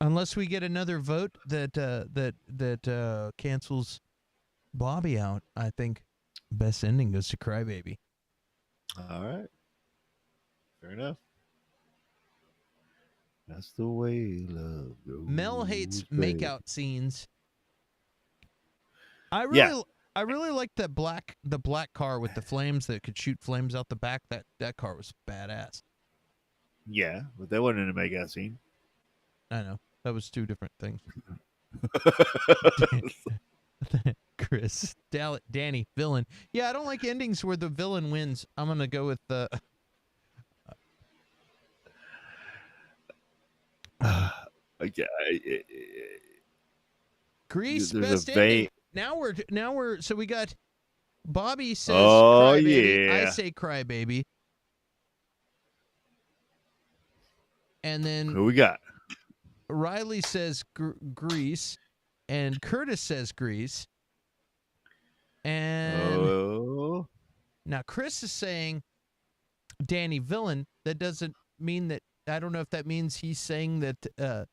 unless we get another vote that cancels Bobby out, I think best ending goes to Crybaby. All right. Fair enough. That's the way love goes. Mel hates makeout scenes. I really like the black car with the flames that could shoot flames out the back. That car was badass. Yeah, but that wasn't in a makeout scene. I know. That was two different things. Chris, Danny, villain. Yeah, I don't like endings where the villain wins. I'm gonna go with the. Grease best ending. Now we're so we got Bobby says Crybaby. Yeah. I say Crybaby. And then who we got? Riley says Grease, and Curtis says Grease. And Oh, now Chris is saying Danny villain. That doesn't mean that. I don't know if that means he's saying that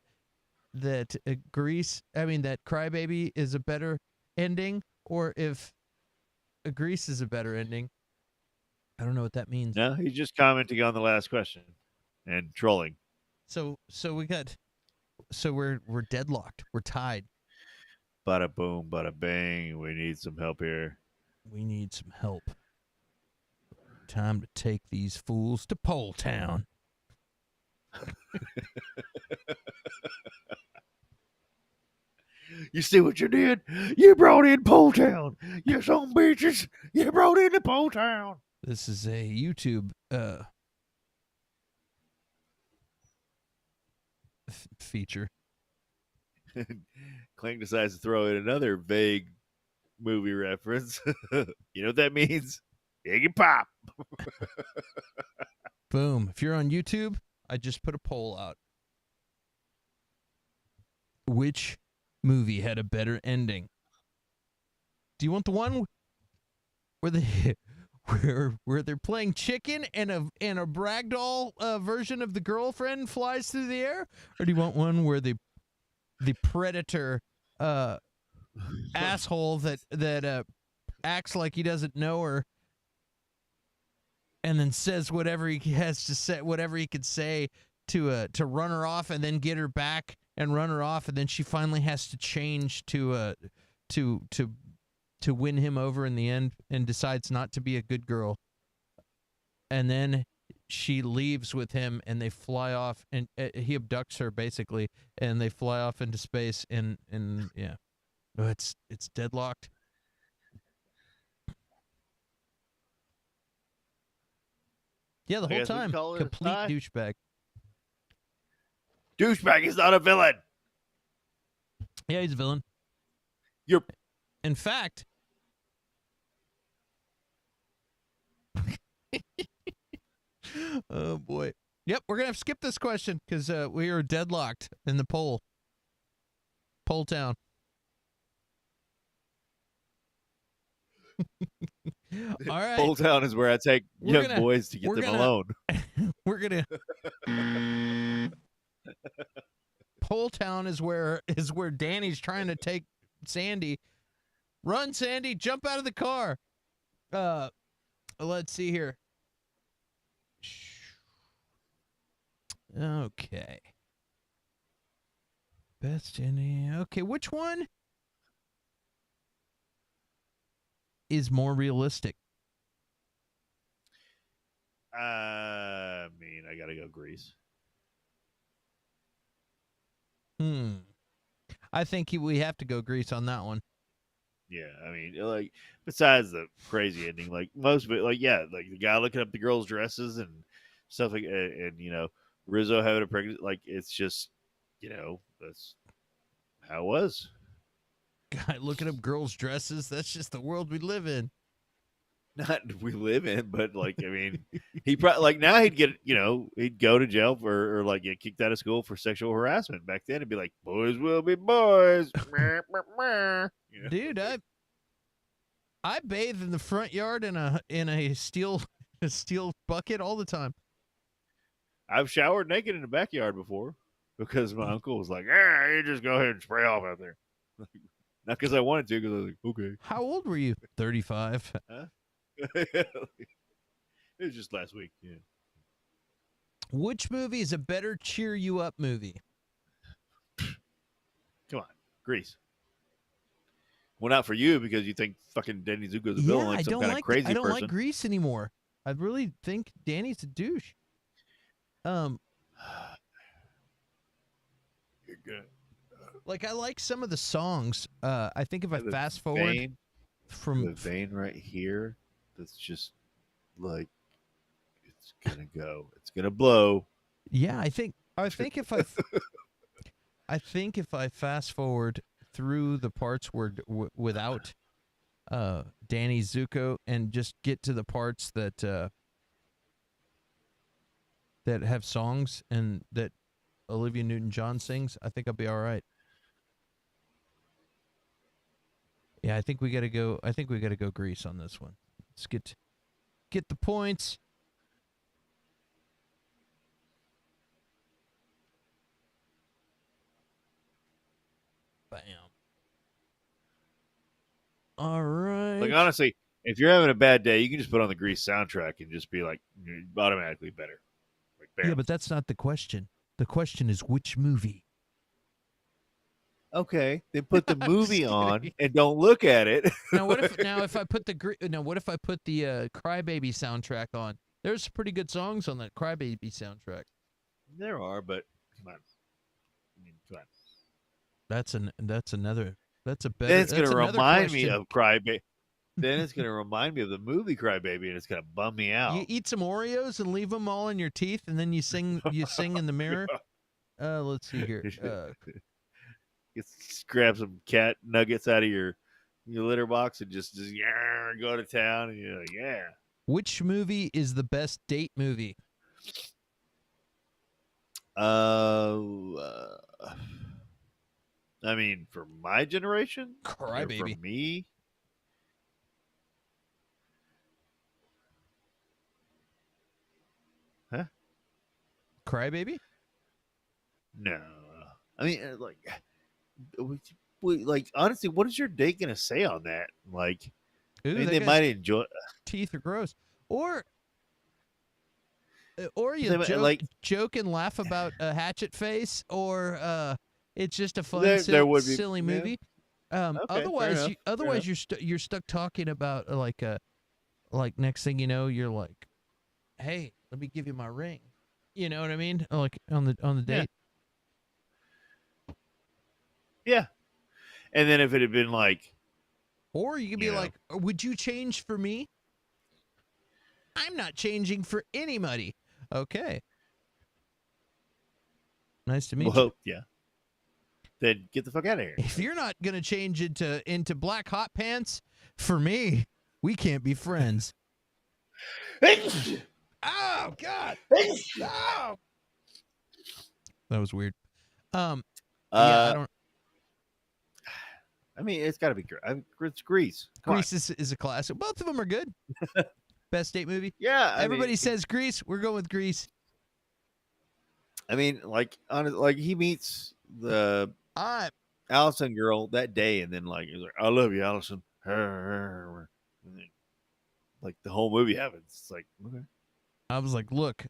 that Grease. I mean that Crybaby is a better ending, or if Grease is a better ending. I don't know what that means. no, he's just commenting on the last question and trolling. So we're deadlocked. We're tied. Bada boom, bada bang. We need some help here. We need some help. Time to take these fools to Pole Town. You see what you did? You brought in Pole Town. You some bitches. You brought in the Pole Town. This is a YouTube feature. Clank decides to throw in another vague movie reference. You know what that means? Iggy Pop. Boom. If you're on YouTube, I just put a poll out. Which movie had a better ending? Do you want the one where they where they're playing chicken and a ragdoll version of the girlfriend flies through the air, or do you want one where the predator asshole that acts like he doesn't know her and then says whatever he has to say, whatever he could say to run her off and then get her back and run her off, and then she finally has to change to win him over in the end and decides not to be a good girl. And then she leaves with him and they fly off, and he abducts her basically, and they fly off into space, and yeah. Oh, it's deadlocked. Yeah, the I whole guess we can time. call it a Complete tie. douchebag. Douchebag is not a villain. Yeah, he's a villain. You're In fact, oh boy. Yep, we're gonna have to skip this question because we are deadlocked in the poll. Poll town. All right. Pole Town is where I take We're young gonna- boys to get we're them gonna- alone. We're gonna Pole Town is where Danny's trying to take Sandy. Run, Sandy, jump out of the car. Let's see here. Okay. Best ending. Okay, which one is more realistic? I mean, I gotta go Grease. I think we have to go Grease on that one. Yeah, I mean, like besides the crazy ending, like most of it, like yeah, like the guy looking up the girls' dresses and stuff like, and you know, Rizzo having a pregnant, like it's just, you know, that's how it was. Guy looking up girls' dresses. That's just the world we live in. Not we live in, but like I mean, he probably like now he'd get, you know, he'd go to jail for or like get kicked out of school for sexual harassment. Back then, it'd be like boys will be boys. Meh, meh, meh. You know? Dude, I bathe in the front yard in a steel bucket all the time. I've showered naked in the backyard before because my uncle was like, "Yeah, you just go ahead and spray off out there." Not because I wanted to, because I was like, "Okay." How old were you? 35. Huh? It was just last week. Yeah. Which movie is a better cheer you up movie? Come on, Grease. Well, not for you because you think fucking Danny Zuko's a villain, like some kind of crazy I don't person. like Grease anymore. I really think Danny's a douche. You're good. Like I like some of the songs. I think if I The fast forward vein, from the vein right here, that's just like it's gonna go. It's gonna blow. yeah, I think if I think if I fast forward through the parts where without Danny Zuko and just get to the parts that that have songs and that Olivia Newton-John sings, I think I'll be all right. Yeah, I think we gotta go. I think we gotta go Grease on this one. Let's get the points. Bam. All right. Like honestly, if you're having a bad day, you can just put on the Grease soundtrack and just be like automatically better. Like, bam. Yeah, but that's not the question. The question is which movie. Okay, then put the I'm movie just on kidding. and don't look at it. Now what if I put the Crybaby soundtrack on? There's pretty good songs on that Crybaby soundtrack. There are, but come on. I mean, come on. That's another. That's a better. Then it's that's gonna another remind me question. of Crybaby. Then it's gonna remind me of the movie Crybaby, and it's gonna bum me out. You eat some Oreos and leave them all in your teeth, and then you sing. You sing in the mirror. Let's see here. Just grab some cat nuggets out of your litter box and just yeah, go to town, and you're like, yeah. Which movie is the best date movie? I mean, for my generation, or Crybaby. for me, huh? Crybaby? No. I mean, like honestly, what is your date gonna say on that? Like, Ooh, I mean, that they guy's might enjoy. teeth are gross. Or you They might, joke and laugh about a hatchet face, or it's just a fun, there would be, silly yeah. movie. Okay, Otherwise, fair enough. you're stuck talking about like next thing you know, you're like, hey, let me give you my ring. You know what I mean? Like on the date. Yeah. And then if it had been like, Or you could be like, would you change for me? I'm not changing for anybody. Okay. Nice to meet you. well, yeah, then get the fuck out of here. If you're not gonna change into black hot pants for me, we can't be friends. Oh God! Oh! That was weird. Yeah, I don't. I mean, it's got to be. It's Grease. Come Grease is a classic. Both of them are good. Best date movie. Yeah, Everybody says Grease. We're going with Grease. I mean, like he meets the I Allison girl that day, and then like he's like, "I love you, Allison." And then, like the whole movie happens. It's like, okay. I was like, look,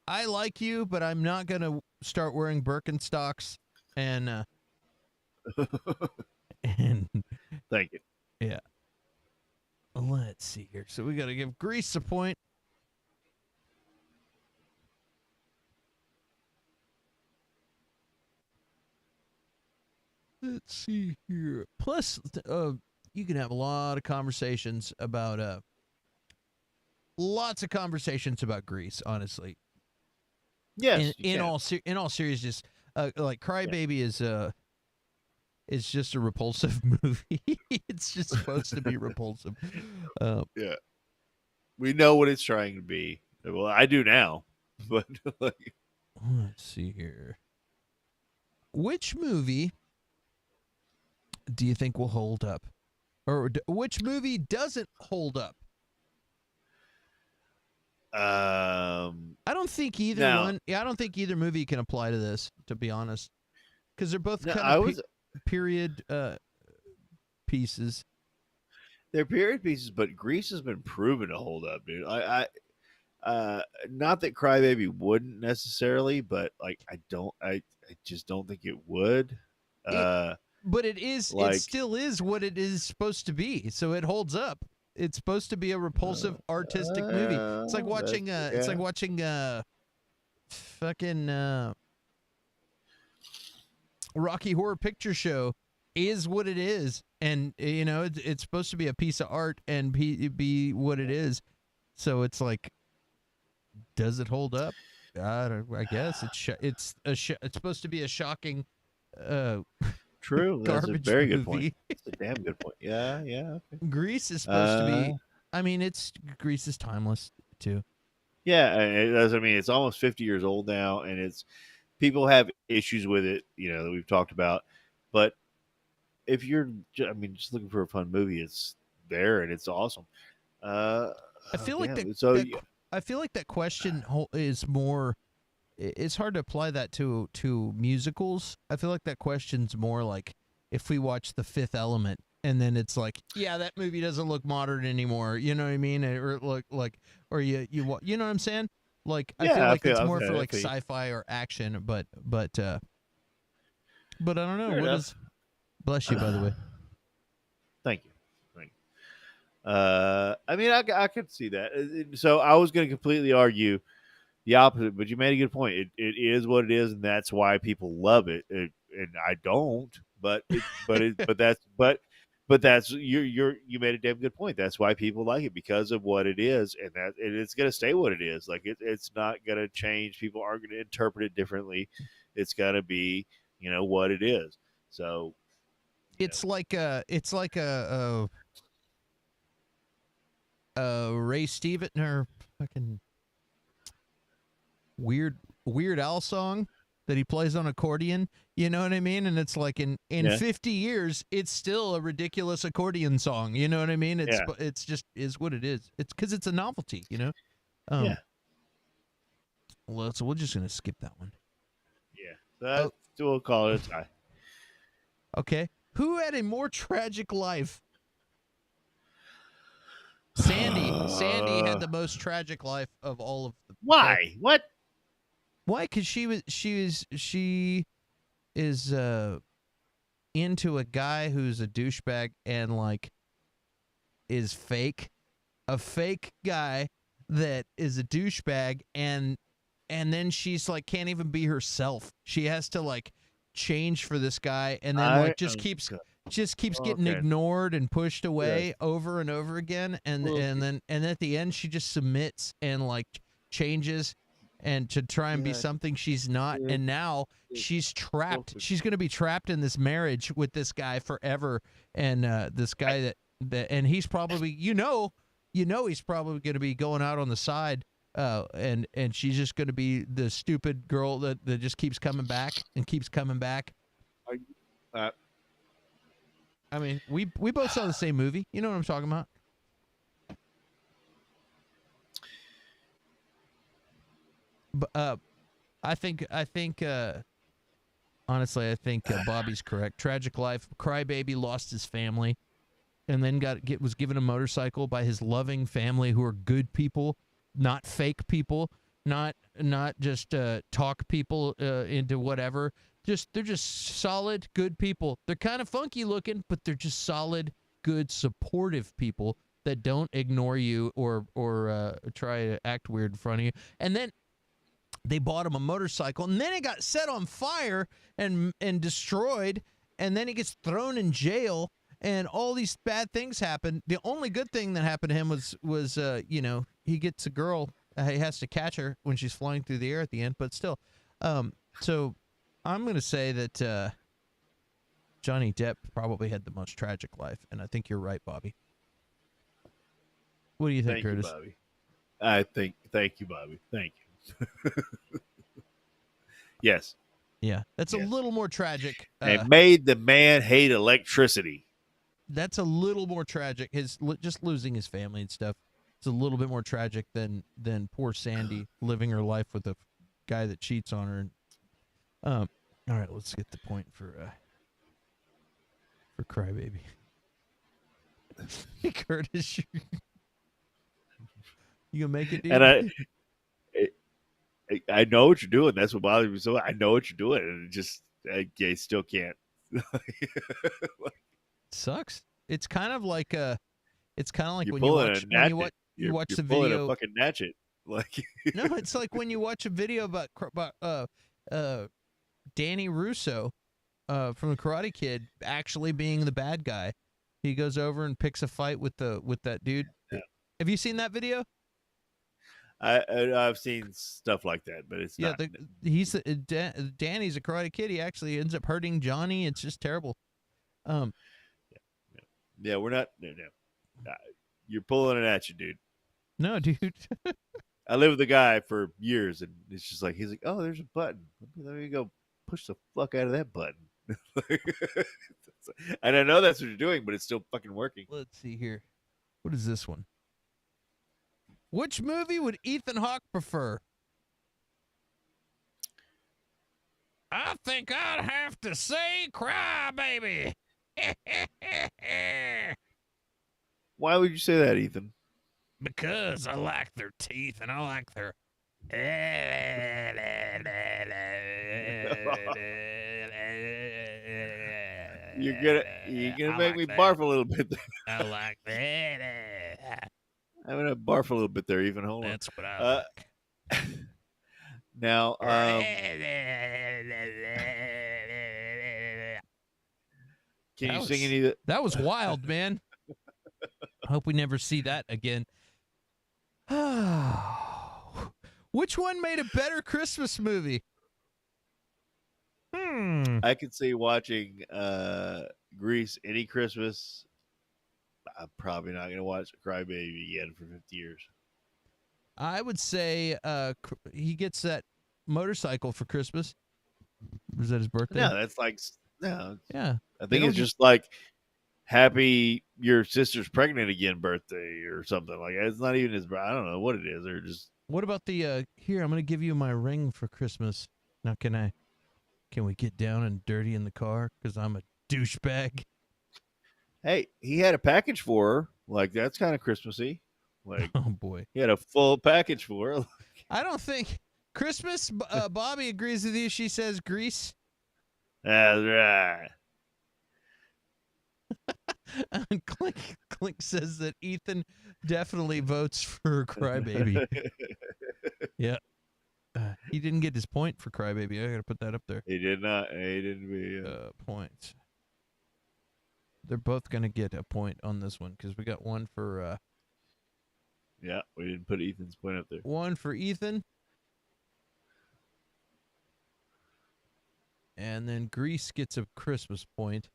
I like you, but I'm not gonna start wearing Birkenstocks and and Thank you. yeah. Let's see here. So we got to give Grease a point. Let's see here. Plus, you can have a lot of conversations about Grease. Honestly, Yes. in all seriousness, like Crybaby is just a repulsive movie. It's just supposed to be repulsive. Yeah. We know what it's trying to be. Well, I do now, but like, let's see here. Which movie do you think will hold up? Or which movie doesn't hold up? I don't think either one. Yeah, I don't think either movie can apply to this, to be honest, because they're both kind of period pieces. They're period pieces, but Grease has been proven to hold up, dude. I not that Crybaby wouldn't necessarily, but like I just don't think it would. But it is. It still is what it is supposed to be. So it holds up. It's supposed to be a repulsive artistic movie. It's like watching. It's like watching. Fucking. Rocky Horror Picture Show is what it is, and you know it's supposed to be a piece of art and be what it is. So it's like, does it hold up? I guess it's supposed to be a shocking. True. That's a very good point. movie. It's a damn good point. Yeah. Okay. Grease is supposed to be. I mean, Grease is timeless too. Yeah, I mean, it's almost 50 years old now, and it's people have issues with it, that we've talked about, but if you're, just looking for a fun movie, it's there and it's awesome. I feel like damn. I feel like that question is more. It's hard to apply that to musicals. I feel like that question's more like if we watch The Fifth Element, and then it's like, yeah, that movie doesn't look modern anymore. You know what I mean? Or or you know what I'm saying? Like, I feel like it's more for like sci-fi or action, but I don't know. Fair What enough. is? Bless you, by the way. Thank you. I could see that. So I was going to completely argue the opposite, but you made a good point. It is what it is, and that's why people love it. And I don't, but that's you made a damn good point. That's why people like it, because of what it is, and it's going to stay what it is. Like it's not going to change. People aren't going to interpret it differently. It's going to be what it is. So it's like a Ray Steven or fucking Weird Al song that he plays on accordion. You know what I mean? And it's like in 50 years, it's still a ridiculous accordion song. You know what I mean? It's just is what it is. It's because it's a novelty. yeah. Well, so we're just gonna skip that one. Yeah. So we'll call it a tie. Okay. Who had a more tragic life? Sandy had the most tragic life of all of them. Why? What? Why? Because she is into a guy who's a douchebag and like is fake, a fake guy that is a douchebag, and then she's like can't even be herself. She has to like change for this guy, and then just keeps getting ignored and pushed away over and over again, and then at the end she just submits and like changes and to try and be something she's not, and now she's trapped. She's going to be trapped in this marriage with this guy forever, and this guy that and he's probably he's probably going to be going out on the side, and she's just going to be the stupid girl that just keeps coming back and keeps coming back. I mean, we both saw the same movie. You know what I'm talking about? But I think honestly, I think Bobby's correct. Tragic life. Crybaby lost his family, and then was given a motorcycle by his loving family, who are good people, not fake people, not just talk people into whatever. They're just solid, good people. They're kind of funky looking, but they're just solid, good, supportive people that don't ignore you or try to act weird in front of you. And then they bought him a motorcycle, and then it got set on fire and destroyed, and then he gets thrown in jail, and all these bad things happen. The only good thing that happened to him was he gets a girl. He has to catch her when she's flying through the air at the end, but still. So I'm going to say that Johnny Depp probably had the most tragic life, and I think you're right, Bobby. What do you think, Curtis? You, Bobby. Thank you, Bobby. Thank you. Yes. Yeah, that's a little more tragic. It made the man hate electricity. That's a little more tragic. Just losing his family and stuff. It's a little bit more tragic than poor Sandy living her life with a guy that cheats on her. All right, let's get the point for Crybaby. Hey, Curtis, you gonna make it, dude? And I know what you're doing. That's what bothers me so. I know what you're doing, and it just I still can't. Sucks. It's kind of like when you watch the video. A fucking natchet. Like no, it's like when you watch a video about Danny Russo from the Karate Kid actually being the bad guy. He goes over and picks a fight with that dude. Yeah. Have you seen that video? I've seen stuff like that, but it's not. Danny's a Karate Kid. He actually ends up hurting Johnny. It's just terrible. Yeah, we're not. No. You're pulling it at you, dude. No, dude. I lived with a guy for years, and it's just like he's like, "Oh, there's a button. Let me go push the fuck out of that button." And I know that's what you're doing, but it's still fucking working. Let's see here. What is this one? Which movie would Ethan Hawke prefer? I think I'd have to say Crybaby. Why would you say that, Ethan? Because I like their teeth and I like their. You're gonna make me barf a little bit there. I like that. I'm gonna barf a little bit there, even. Hold on. That's what I like. Now, can you sing any of that? That was wild, man. I hope we never see that again. Which one made a better Christmas movie? I could see watching Grease any Christmas. I'm probably not gonna watch Crybaby again for 50 years. I would say he gets that motorcycle for Christmas. Was that his birthday? No, that's like no. Yeah. I think it's just like happy your sister's pregnant again birthday or something like that. It's not even his. I don't know what it is. Or just what about the here? I'm gonna give you my ring for Christmas. Now can we get down and dirty in the car because I'm a douchebag? Hey, he had a package for her. Like that's kind of Christmassy. Like oh boy, he had a full package for her. I don't think Christmas. Bobby agrees with you. She says Grease. That's right. Clink says that Ethan definitely votes for Crybaby. Yeah. He didn't get his point for Crybaby. I got to put that up there. He did not. He didn't be. Points. They're both going to get a point on this one because we got one for. Yeah, we didn't put Ethan's point up there. One for Ethan. And then Grease gets a Christmas point.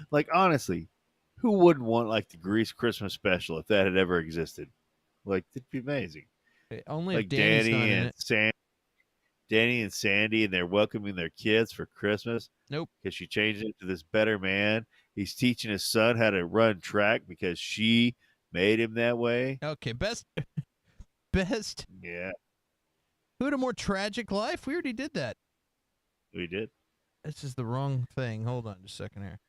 Like, honestly, who wouldn't want, like, the Grease Christmas special if that had ever existed? Like, it'd be amazing. Only like if Danny's not in it. Danny and Sandy, and they're welcoming their kids for Christmas. Nope. Because she changed it to this better man. He's teaching his son how to run track because she made him that way. Okay, best. Yeah. Who had a more tragic life? We already did that. We did. This is the wrong thing. Hold on just a second here.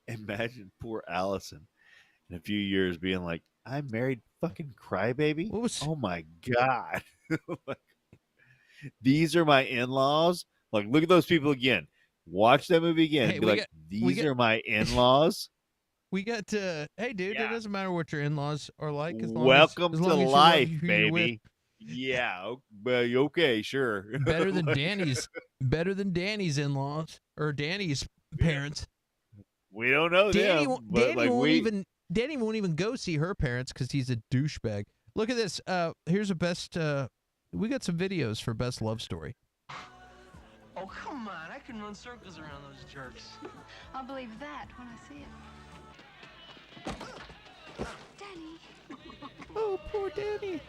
Imagine poor Allison in a few years being like, I married fucking Crybaby? Oh my God. Like, these are my in-laws? Like, look at those people again. Watch that movie again. Hey, be like, these are my in-laws? We got to, hey, dude, it doesn't matter what your in-laws are like. As long Welcome as to long as life, you love who you're with. baby. Yeah, well, okay, sure. Better than Danny's in-laws or Danny's parents. We don't know Danny, them, but Danny won't even go see her parents because he's a douchebag. Look at this. Here's a best. We got some videos for best love story. Oh, come on. I can run circles around those jerks. I'll believe that when I see it. Danny. Oh, poor Danny.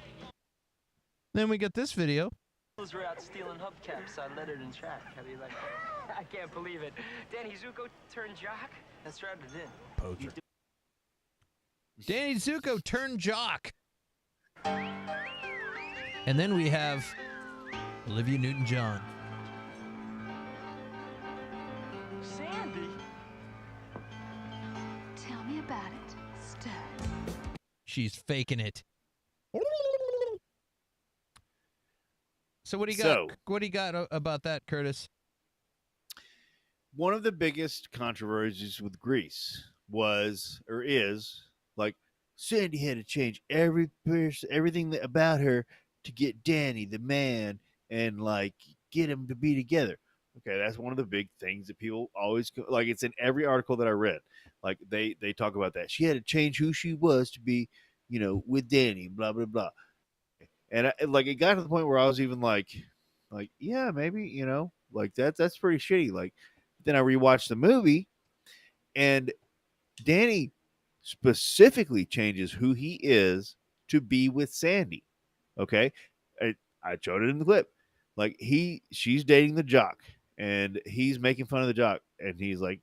Then we got this video. Those were out stealing hubcaps on Leonard track. How do you like that? I can't believe it. Danny Zuko turned jock? That's right, it did. Poacher. Danny Zuko turned jock. And then we have Olivia Newton-John. Sandy? Tell me about it, stud. She's faking it. So what do you got? What do you got about that, Curtis? One of the biggest controversies with Grease was, or is, like, Sandy had to change everything about her to get Danny, the man, and, like, get him to be together. Okay, that's one of the big things that people always, like, it's in every article that I read. Like, they talk about that. She had to change who she was to be, with Danny, blah, blah, blah. And, it got to the point where I was even like, yeah, maybe, like, that's pretty shitty. Like, then I rewatched the movie, and Danny specifically changes who he is to be with Sandy. Okay, I showed it in the clip. Like she's dating the jock, and he's making fun of the jock, and he's like,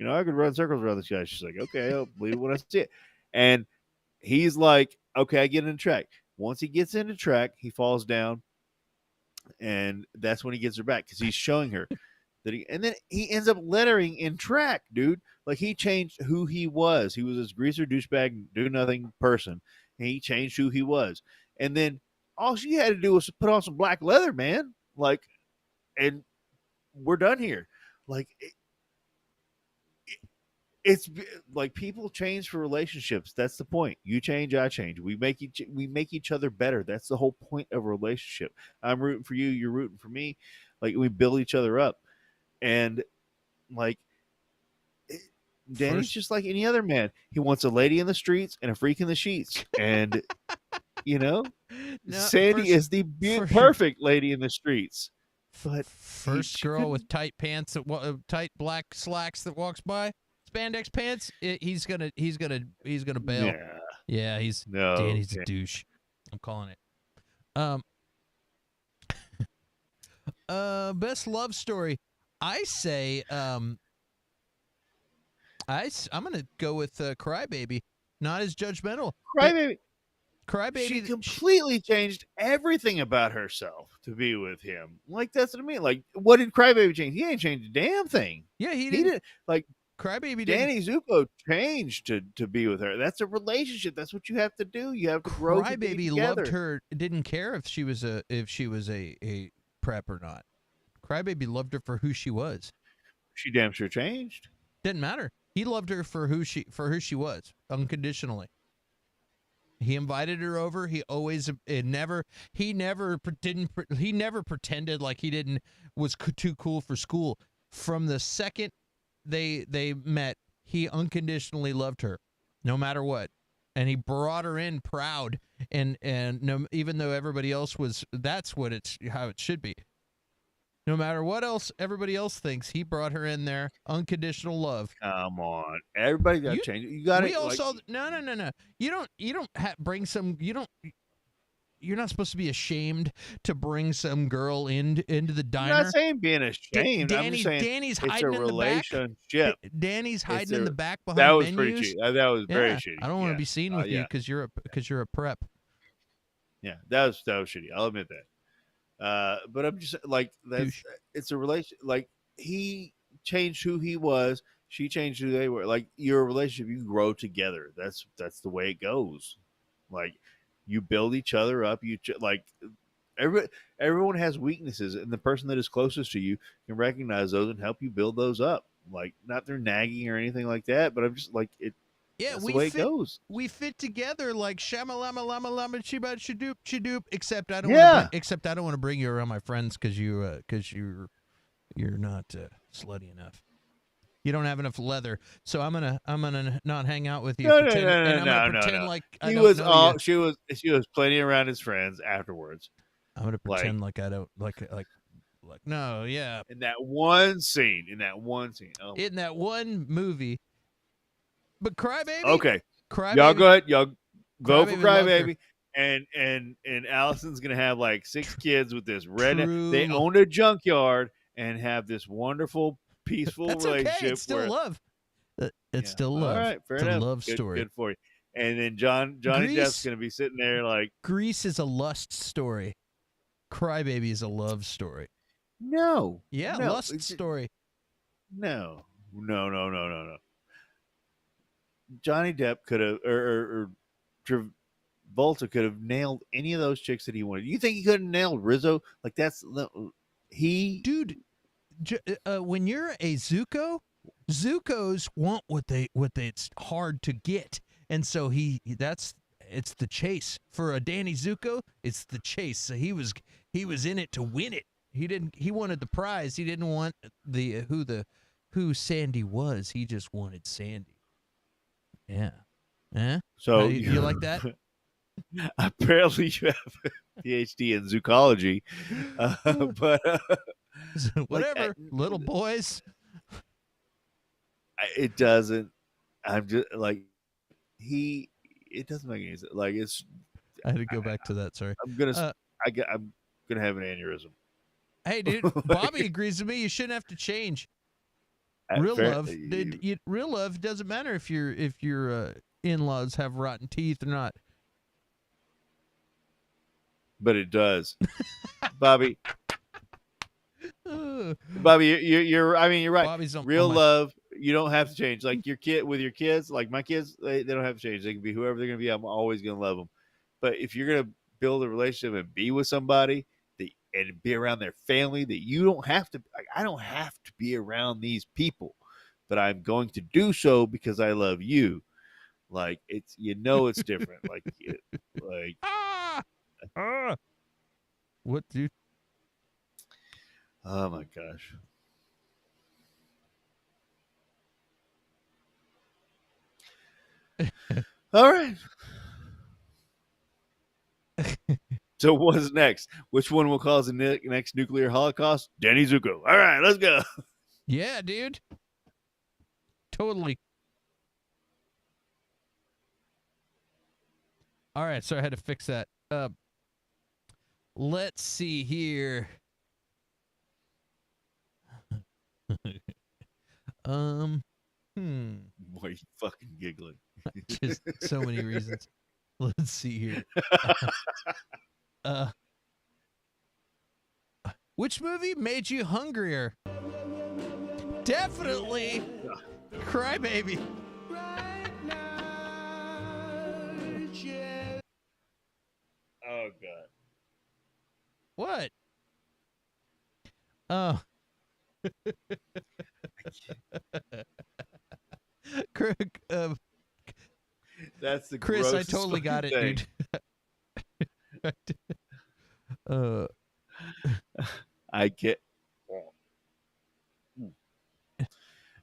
I could run circles around this guy. She's like, okay, I'll believe it when I see it. And he's like, okay, I get into track. Once he gets into track, he falls down, and that's when he gets her back because he's showing her that and then he ends up lettering in track, dude. Like he changed who he was. He was this greaser douchebag, do nothing person, and he changed who he was. And then all she had to do was put on some black leather, man. Like, and we're done here. Like, it's like people change for relationships. That's the point. You change, I change. We make each other better. That's the whole point of a relationship. I'm rooting for you. You're rooting for me. Like we build each other up. And like Danny's just like any other man. He wants a lady in the streets and a freak in the sheets. And Sandy is the perfect lady in the streets. But first girl with tight pants, tight black slacks that walks by, spandex pants. He's gonna bail. Yeah, Danny's a douche. I'm calling it. Best love story. I say, I'm gonna go with Crybaby. Not as judgmental. Crybaby. She completely changed everything about herself to be with him. Like that's what I mean. Like, what did Crybaby change? He ain't changed a damn thing. Yeah, he didn't. Like Crybaby. Danny Zuko changed to be with her. That's a relationship. That's what you have to do. You have to grow. Crybaby loved her. Didn't care if she was a prep or not. Crybaby loved her for who she was. She damn sure changed. Didn't matter. He loved her for who she was unconditionally. He invited her over. He never pretended like he was too cool for school. From the second they met, he unconditionally loved her, no matter what, and he brought her in proud. And no, even though everybody else was, that's how it should be. No matter what else everybody else thinks, he brought her in there. Unconditional love. Come on, everybody got to change. You got to. We all saw. No. You don't bring some. You're not supposed to be ashamed to bring some girl into the diner. I'm not saying being ashamed. Danny's hiding in the back. Danny's hiding in the back behind menus. That was pretty cheap. That was very shitty. I don't want to be seen with you because you're a prep. Yeah, that was shitty. I'll admit that. But I'm just like it's a relation. Like he changed who he was, she changed who they were. Like your relationship, you grow together. That's the way it goes. Like you build each other up. Everyone has weaknesses, and the person that is closest to you can recognize those and help you build those up. Like not through nagging or anything like that, but I'm just like it. Yeah, that's the way it goes. We fit together like shamalama lama lama chiba shadoop shadoop. Except I don't. Want to bring you around my friends because you're not slutty enough. You don't have enough leather, so I'm gonna not hang out with you. No. Like he I was don't know all you. She was plenty around his friends afterwards. I'm gonna pretend like I don't like no, yeah. In that one scene. Oh. In that one movie. But Crybaby. Okay. Crybaby. Y'all go ahead. Y'all go for Crybaby. And Allison's gonna have like 6 kids with this red. True. They own a junkyard and have this wonderful, peaceful That's relationship. Okay. It's still love. It's still love. All right, fair it's enough. A love story. Good for you. And then Johnny Depp's gonna be sitting there like Grease is a lust story. Crybaby is a love story. No. Yeah, no, lust story. No. Johnny Depp could have, or Travolta could have nailed any of those chicks that he wanted. You think he could have nailed Rizzo? Like dude. When you're a Zuko, Zukos want what it's hard to get, and so it's the chase for a Danny Zuko. It's the chase. So he was in it to win it. He wanted the prize. He didn't want who Sandy was. He just wanted Sandy. Yeah. Eh? So you like that? Apparently you have a PhD in zoology, but whatever. Little boys. It doesn't. I'm just like he. It doesn't make any sense. Like it's. I had to go back to that. Sorry. I'm gonna. Uh, I'm gonna have an aneurysm. Hey, dude, Like, Bobby agrees with me. You shouldn't have to change. Real fair- love, real love doesn't matter if your in-laws have rotten teeth or not. But it does, Bobby. Uh, Bobby, you're. I mean, you're right. Bobby's on Real my- love, you don't have to change. Like your kid with your kids, like my kids, they don't have to change. They can be whoever they're gonna be. I'm always gonna love them. But if you're gonna build a relationship and be with somebody that and be around their family, that you don't have to. Like, I don't have to be around these people, but I'm going to do so because I love you. Like it's it's different. Like what, dude? oh my gosh. All right. So what's next? Which one will cause the next nuclear holocaust? Danny Zuko. All right, let's go. Yeah, dude. Totally. All right, so I had to fix that. Let's see here. Why are you fucking giggling? Just so many reasons. Let's see here. Which movie made you hungrier? Definitely Crybaby. Oh god. What? Oh. That's the Chris, I grossest totally got it, thing. dude. I get.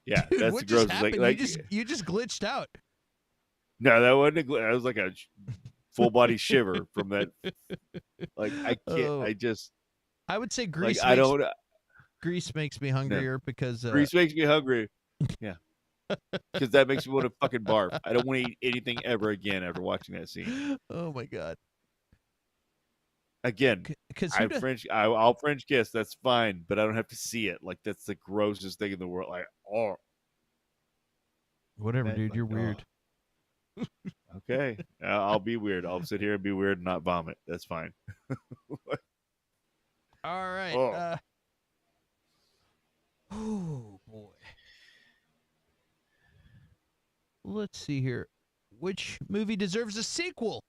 Yeah, Dude, that's what the just grossest. happened? Like you just glitched out. no, that wasn't. That was like a full body shiver from that. Like I can't. Oh. I just I would say like Grease. I don't. Grease makes me hungrier because Grease makes me hungry. Yeah, because that makes me want to fucking barf. I don't want to eat anything ever again after watching that scene. Oh my god. Again, Because I'll French kiss. That's fine, but I don't have to see it. Like that's the grossest thing in the world. Like oh, whatever, that, dude. like, You're weird. Okay, I'll be weird. I'll sit here and be weird and not vomit. That's fine. All right. Oh. Oh boy. Let's see here. Which movie deserves a sequel?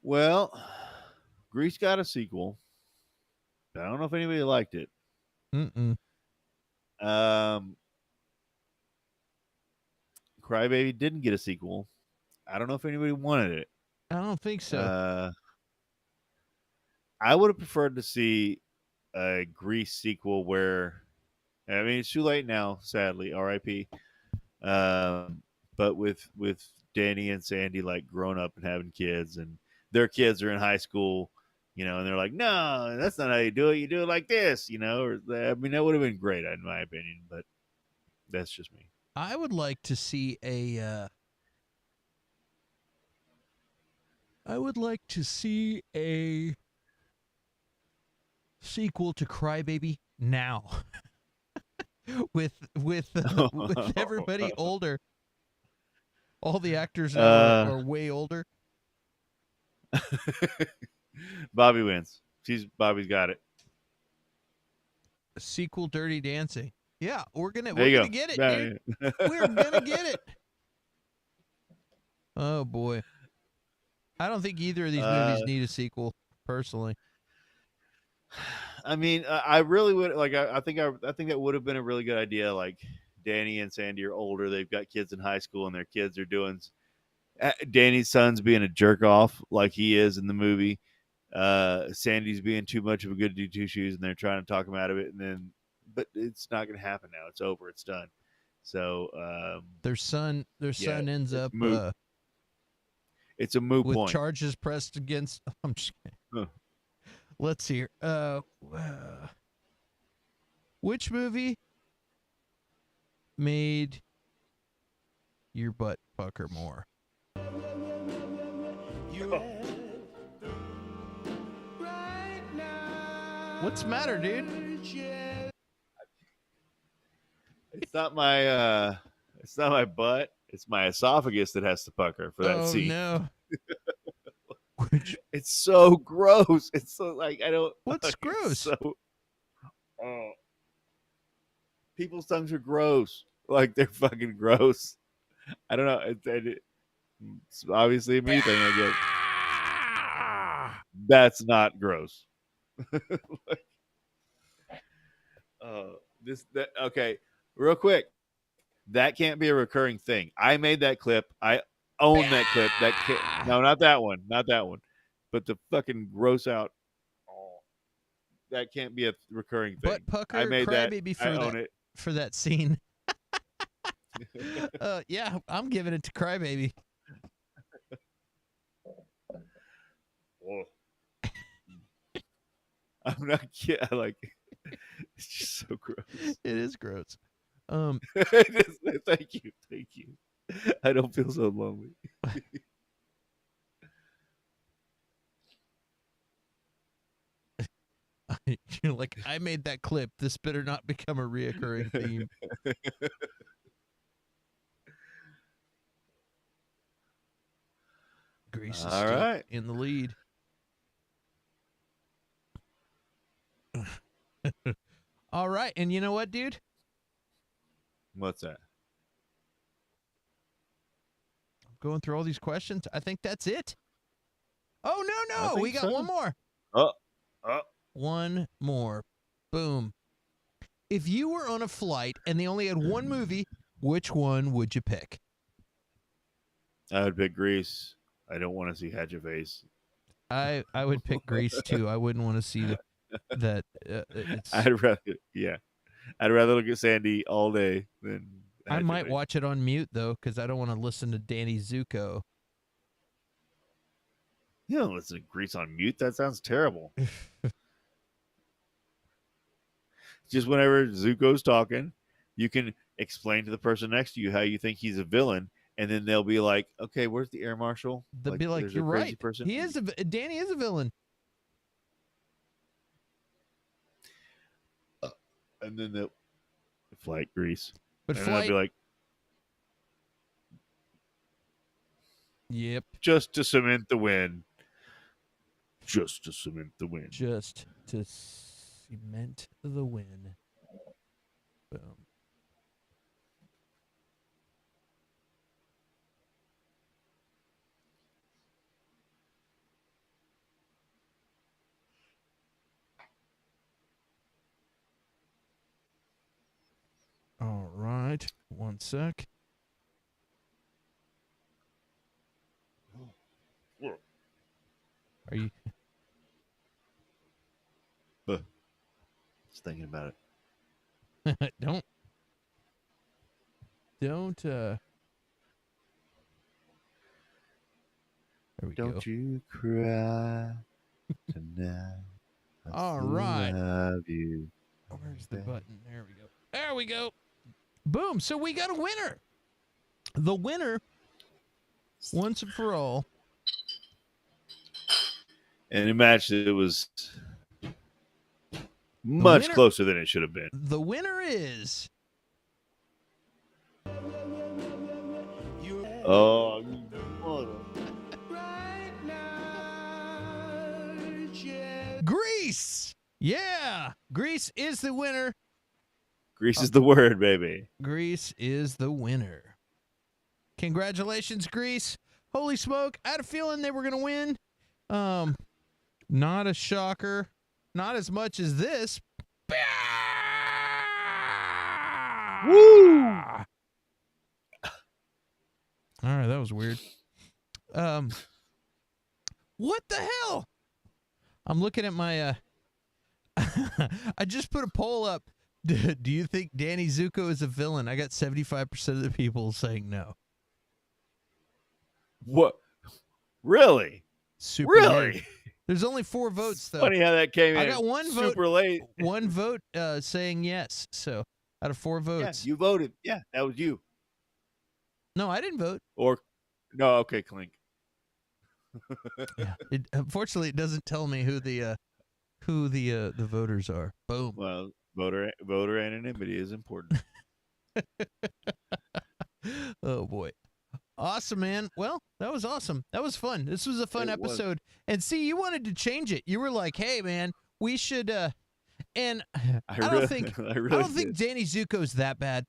Well, Grease got a sequel. I don't know if anybody liked it. Crybaby didn't get a sequel. I don't know if anybody wanted it. I don't think so. I would have preferred to see a Grease sequel where, I mean, it's too late now, sadly, R.I.P. But with Danny and Sandy like growing up and having kids, and their kids are in high school, and they're like, no, that's not how you do it. You do it like this, Or I mean, that would have been great in my opinion, but that's just me. I would like to see a. I would like to see a sequel to Crybaby now, with everybody older. All the actors now are way older. Bobby wins. Bobby's got it. A sequel, Dirty Dancing. Yeah, we're gonna get it, dude. We're gonna get it. Oh boy, I don't think either of these movies need a sequel, personally. I mean, I really would like. I think that would have been a really good idea. Like, Danny and Sandy are older; they've got kids in high school, and their kids are doing. Danny's son's being a jerk off like he is in the movie. Sandy's being too much of a good do two shoes, and they're trying to talk him out of it. But it's not going to happen now. It's over. It's done. So their son ends up. It's a moot with point. Charges pressed against. I'm just kidding. Let's see. Which movie made your butt pucker more? What's the matter, dude? It's not my butt. It's my esophagus that has to pucker for that Oh scene. no. It's so gross. It's so like I don't. What's like, gross? So, people's tongues are gross. Like they're fucking gross. I don't know. It's obviously a me thing. I guess that's not gross. Okay. Real quick. That can't be a recurring thing. I made that clip. I own that clip. No, not that one. Not that one. But the fucking gross out. That can't be a recurring thing. Butt pucker, I made that. Crybaby I own it. for that scene. Yeah, I'm giving it to Crybaby. I'm not kidding. Like, it's just so gross. It is gross. Thank you. I don't feel so lonely. You're like, I made that clip. This better not become a reoccurring theme. Grease is All still right. in the lead. All right. And you know what, dude? What's that? Going through all these questions. I think that's it. Oh, no. We got so. one more. One more. Boom. If you were on a flight and they only had one movie, which one would you pick? I would pick Grease. I don't want to see Hatchet-Face. I would pick Grease too. I wouldn't want to see that. I'd rather look at Sandy all day than. I might watch it on mute though, because I don't want to listen to Danny Zuko. You don't listen to Grease on mute. That sounds terrible. Just whenever Zuko's talking, you can explain to the person next to you how you think he's a villain, and then they'll be like, "Okay, where's the air marshal?" They'll be like, "There's "You're a crazy right. person." He is Danny is a villain." And then the flight Grease. But and flight, I'll be like, yep, just to cement the win. Just to cement the win. just to cement the win. Boom. All right. One sec. Are you? Just thinking about it. Don't. There we go. Don't you cry tonight. All right. Love you. Where's the button? There we go. There we go. Boom. So we got a winner. The winner, once and for all. And a match that was much closer than it should have been. The winner is. Oh, Grease. Yeah. Grease is the winner. Grease is the word, baby. Grease is the winner. Congratulations, Grease. Holy smoke. I had a feeling they were going to win. Not a shocker. Not as much as this. Woo! All right, that was weird. What the hell? I'm looking at my I just put a poll up. Do you think Danny Zuko is a villain? I got 75% of the people saying no. What? Really? Super really? weird. There's only 4 votes though. Funny how that came in. I got one vote super late. One vote saying yes. So out of 4 Yeah, votes. you voted. Yeah, that was you. No, I didn't vote. Or no, okay, Clink. Yeah. Unfortunately, it doesn't tell me who the voters are. Boom. Well, voter anonymity is important. Oh boy. Awesome, man. Well, that was awesome. That was fun. This was a fun It was. episode. And see, you wanted to change it. You were like, "Hey, man, we should." And I don't think I I really don't think did. Danny Zuko's that bad,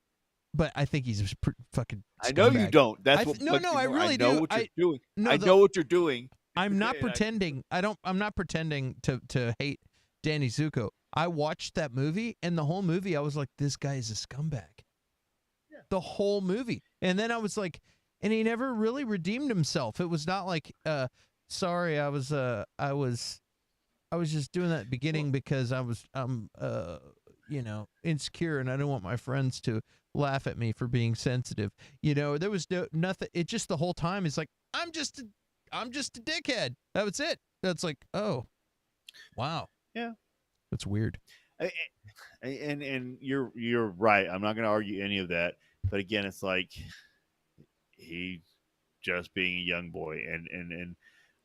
but I think he's a fucking. I know you scumbag. don't. That's what. No, but no, you I know, really I know do. what you're doing. No, I know what you're doing. I'm not And pretending. I'm not pretending to hate Danny Zuko. I watched that movie, and the whole movie, I was like, "This guy is a scumbag." Yeah. The whole movie, and then I was like, and he never really redeemed himself. It was not like, sorry, I was just doing that at the beginning because I'm insecure, and I don't want my friends to laugh at me for being sensitive. There was nothing. It just the whole time is like, I'm just a dickhead. That was it. That's like, oh, wow. Yeah. That's weird. And you're right. I'm not going to argue any of that. But again, it's like he just being a young boy, and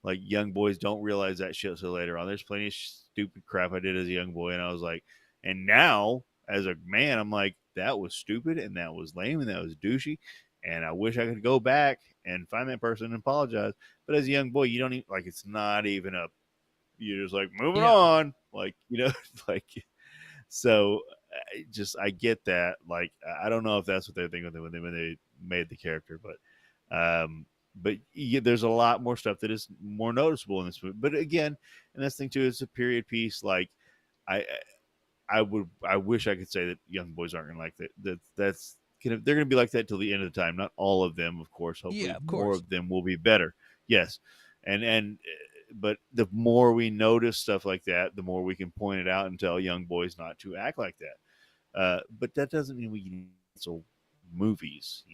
like young boys don't realize that shit till later on. There's plenty of stupid crap I did as a young boy, and I was like, and now as a man, I'm like, that was stupid, and that was lame, and that was douchey, and I wish I could go back and find that person and apologize. But as a young boy, you don't even like. It's not even a. You're just like moving on, like like. So, I get that. Like, I don't know if that's what they're thinking when they made the character, but yeah, there's a lot more stuff that is more noticeable in this movie. But again, and that's the thing too, it's a period piece. Like, I wish I could say that young boys aren't gonna like that. They're gonna be like that till the end of the time. Not all of them, of course. Hopefully, Yeah, of more course. of them will be better. Yes, and but the more we notice stuff like that, the more we can point it out and tell young boys not to act like that. But that doesn't mean we cancel movies,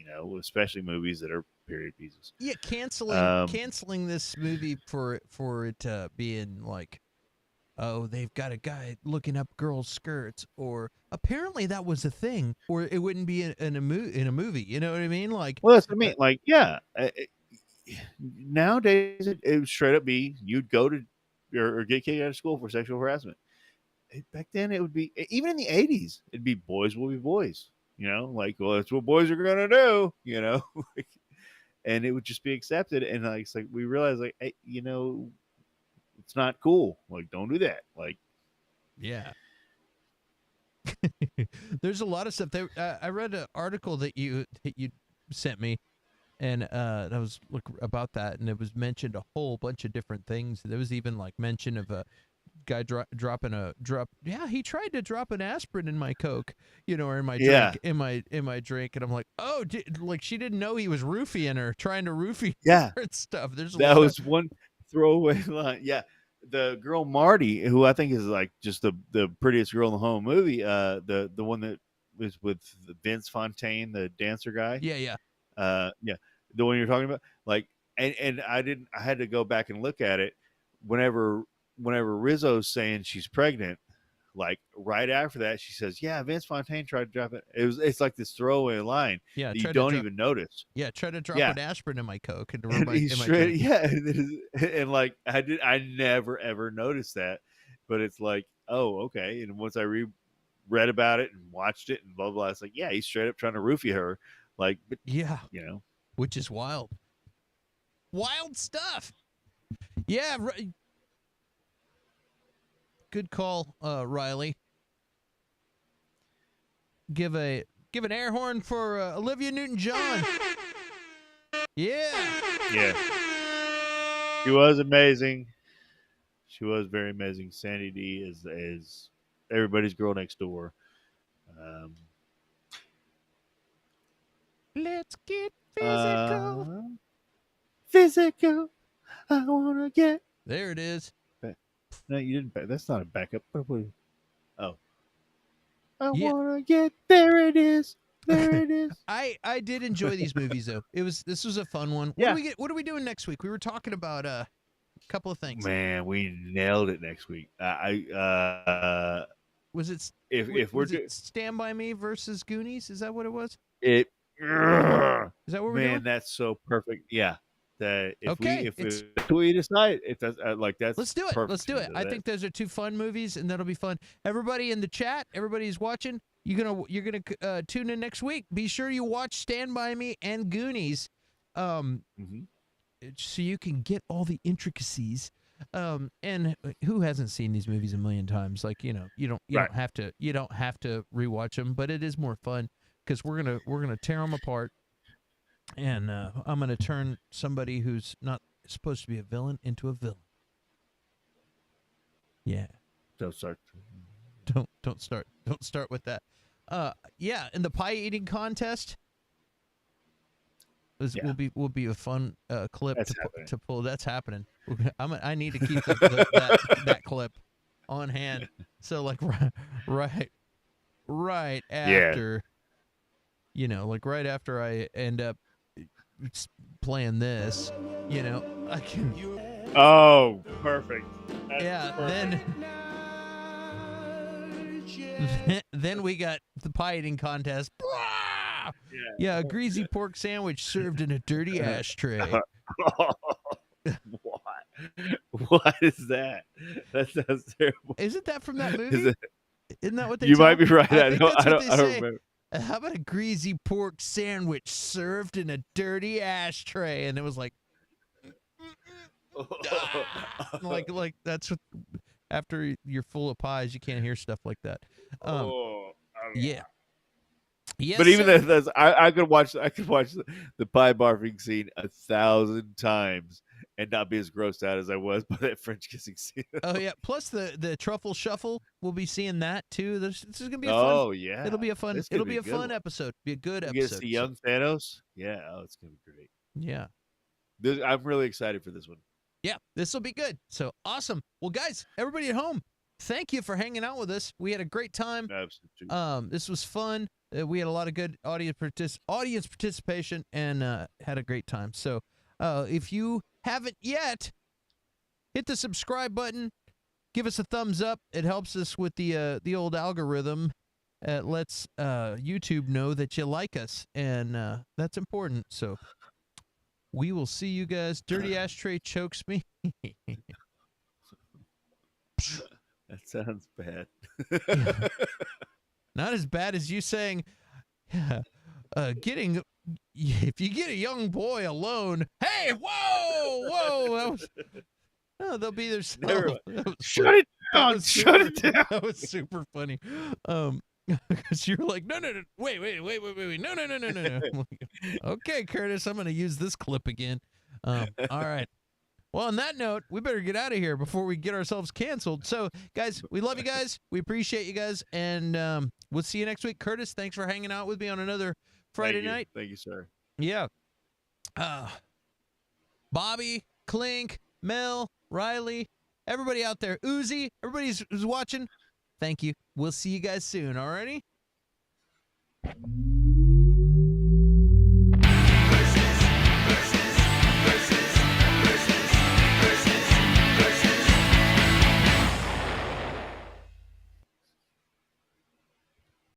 especially movies that are period pieces. Yeah, canceling this movie for it being like, oh, they've got a guy looking up girls' skirts, or apparently that was a thing, or it wouldn't be in a movie. You know what I mean? Like, Well, that's what I mean. Like, yeah. Nowadays, it would straight up be you'd go to or get kicked out of school for sexual harassment. Back then, it would be even in the 80s. It'd be boys will be boys. Like, well, that's what boys are gonna do. And it would just be accepted. And like, it's like we realize, like, hey, it's not cool. Like, don't do that. Like, yeah. There's a lot of stuff. I read an article that you sent me, and that was about that, and it was mentioned a whole bunch of different things. There was even like mention of a guy dropping a drop. Yeah, he tried to drop an aspirin in my Coke, or in my drink, in my drink, and I'm like, oh, like she didn't know he was roofing her, trying to roofie yeah, her and stuff. that was one throwaway line. Yeah. The girl Marty, who I think is like just the prettiest girl in the whole movie, the one that was with Vince Fontaine, the dancer guy. Yeah. Yeah, the one you're talking about. Like, and I had to go back and look at it. Whenever Rizzo's saying she's pregnant, like right after that, she says, "Yeah, Vince Fontaine tried to drop it." It's like this throwaway line that you don't even notice. Yeah, try to drop an aspirin in my Coke and And he's straight, yeah, and like I never ever noticed that, but it's like, oh, okay. And once I read about it and watched it and blah blah, it's like, yeah, he's straight up trying to roofie her, like, but yeah, which is wild stuff. Yeah, good call, Riley. Give an air horn for Olivia Newton-John. Yeah. She was amazing. She was very amazing. Sandy D is everybody's girl next door. Let's get physical. Physical. I wanna get. There it is. No, you didn't. That's not a backup. Oh. I wanna get. There it is. There it is. I did enjoy these movies though. This was a fun one. What are we doing next week? We were talking about a couple of things. Man, we nailed it next week. Was it? If we're was it Stand By Me versus Goonies? Is that what it was? it, Is that what we're man, doing? that's so perfect. Yeah, that Okay, if we decide if that's that's let's do it. perfect Let's to do me, it. though. I think those are 2 fun movies, and that'll be fun. Everybody in the chat, everybody's watching. You're gonna tune in next week. Be sure you watch Stand By Me and Goonies, so you can get all the intricacies. And who hasn't seen these movies a million times? Like, you don't have to rewatch them, but it is more fun because we're gonna tear them apart, and I'm gonna turn somebody who's not supposed to be a villain into a villain. Yeah. Don't start. Don't start with that. Yeah, and the pie eating contest will be a fun clip to pull. That's happening. I need to keep that clip on hand. So like right after, like right after I end up playing this, I can. Oh, perfect. That's perfect. Then we got the pie eating contest. Yeah, a greasy pork sandwich served in a dirty ashtray. What is that? That sounds terrible. Isn't that from that movie? Isn't that what they You tell might be them? right. I think that's what they I don't say. remember. How about a greasy pork sandwich served in a dirty ashtray? And it was like, like that's what. After you're full of pies, you can't hear stuff like that. Yeah. Yes, but even sir. that's I could watch the pie barfing scene 1,000 times and not be as grossed out as I was by that French kissing scene. Oh yeah. Plus the truffle shuffle. We'll be seeing that too. This is gonna be a Oh fun. yeah, It'll be a fun. It's It'll gonna be a good fun one. episode. Be a good You episode. get to see young Thanos. Yeah, it's gonna be great. Yeah. I'm really excited for this one. Yeah, this will be good. So awesome. Well, guys, everybody at home, thank you for hanging out with us. We had a great time. Absolutely. This was fun. We had a lot of good audience participation and had a great time. So if you haven't yet, hit the subscribe button. Give us a thumbs up. It helps us with the old algorithm. It lets YouTube know that you like us, and that's important. So we will see you guys. Dirty Ashtray chokes me. That sounds bad. Yeah. Not as bad as you saying, if you get a young boy alone, hey, whoa, that was, they'll be there. Shut it down. Shut it down. That was super funny. Because you're like, no, wait, no. I'm like, okay, Curtis, I'm going to use this clip again. All right. Well, on that note, we better get out of here before we get ourselves canceled. So, guys, we love you guys. We appreciate you guys. And we'll see you next week. Curtis, thanks for hanging out with me on another Friday night. Thank you, sir. Yeah. Bobby, Clink, Mel, Riley, everybody out there, Uzi, everybody who's watching, thank you. We'll see you guys soon, alrighty?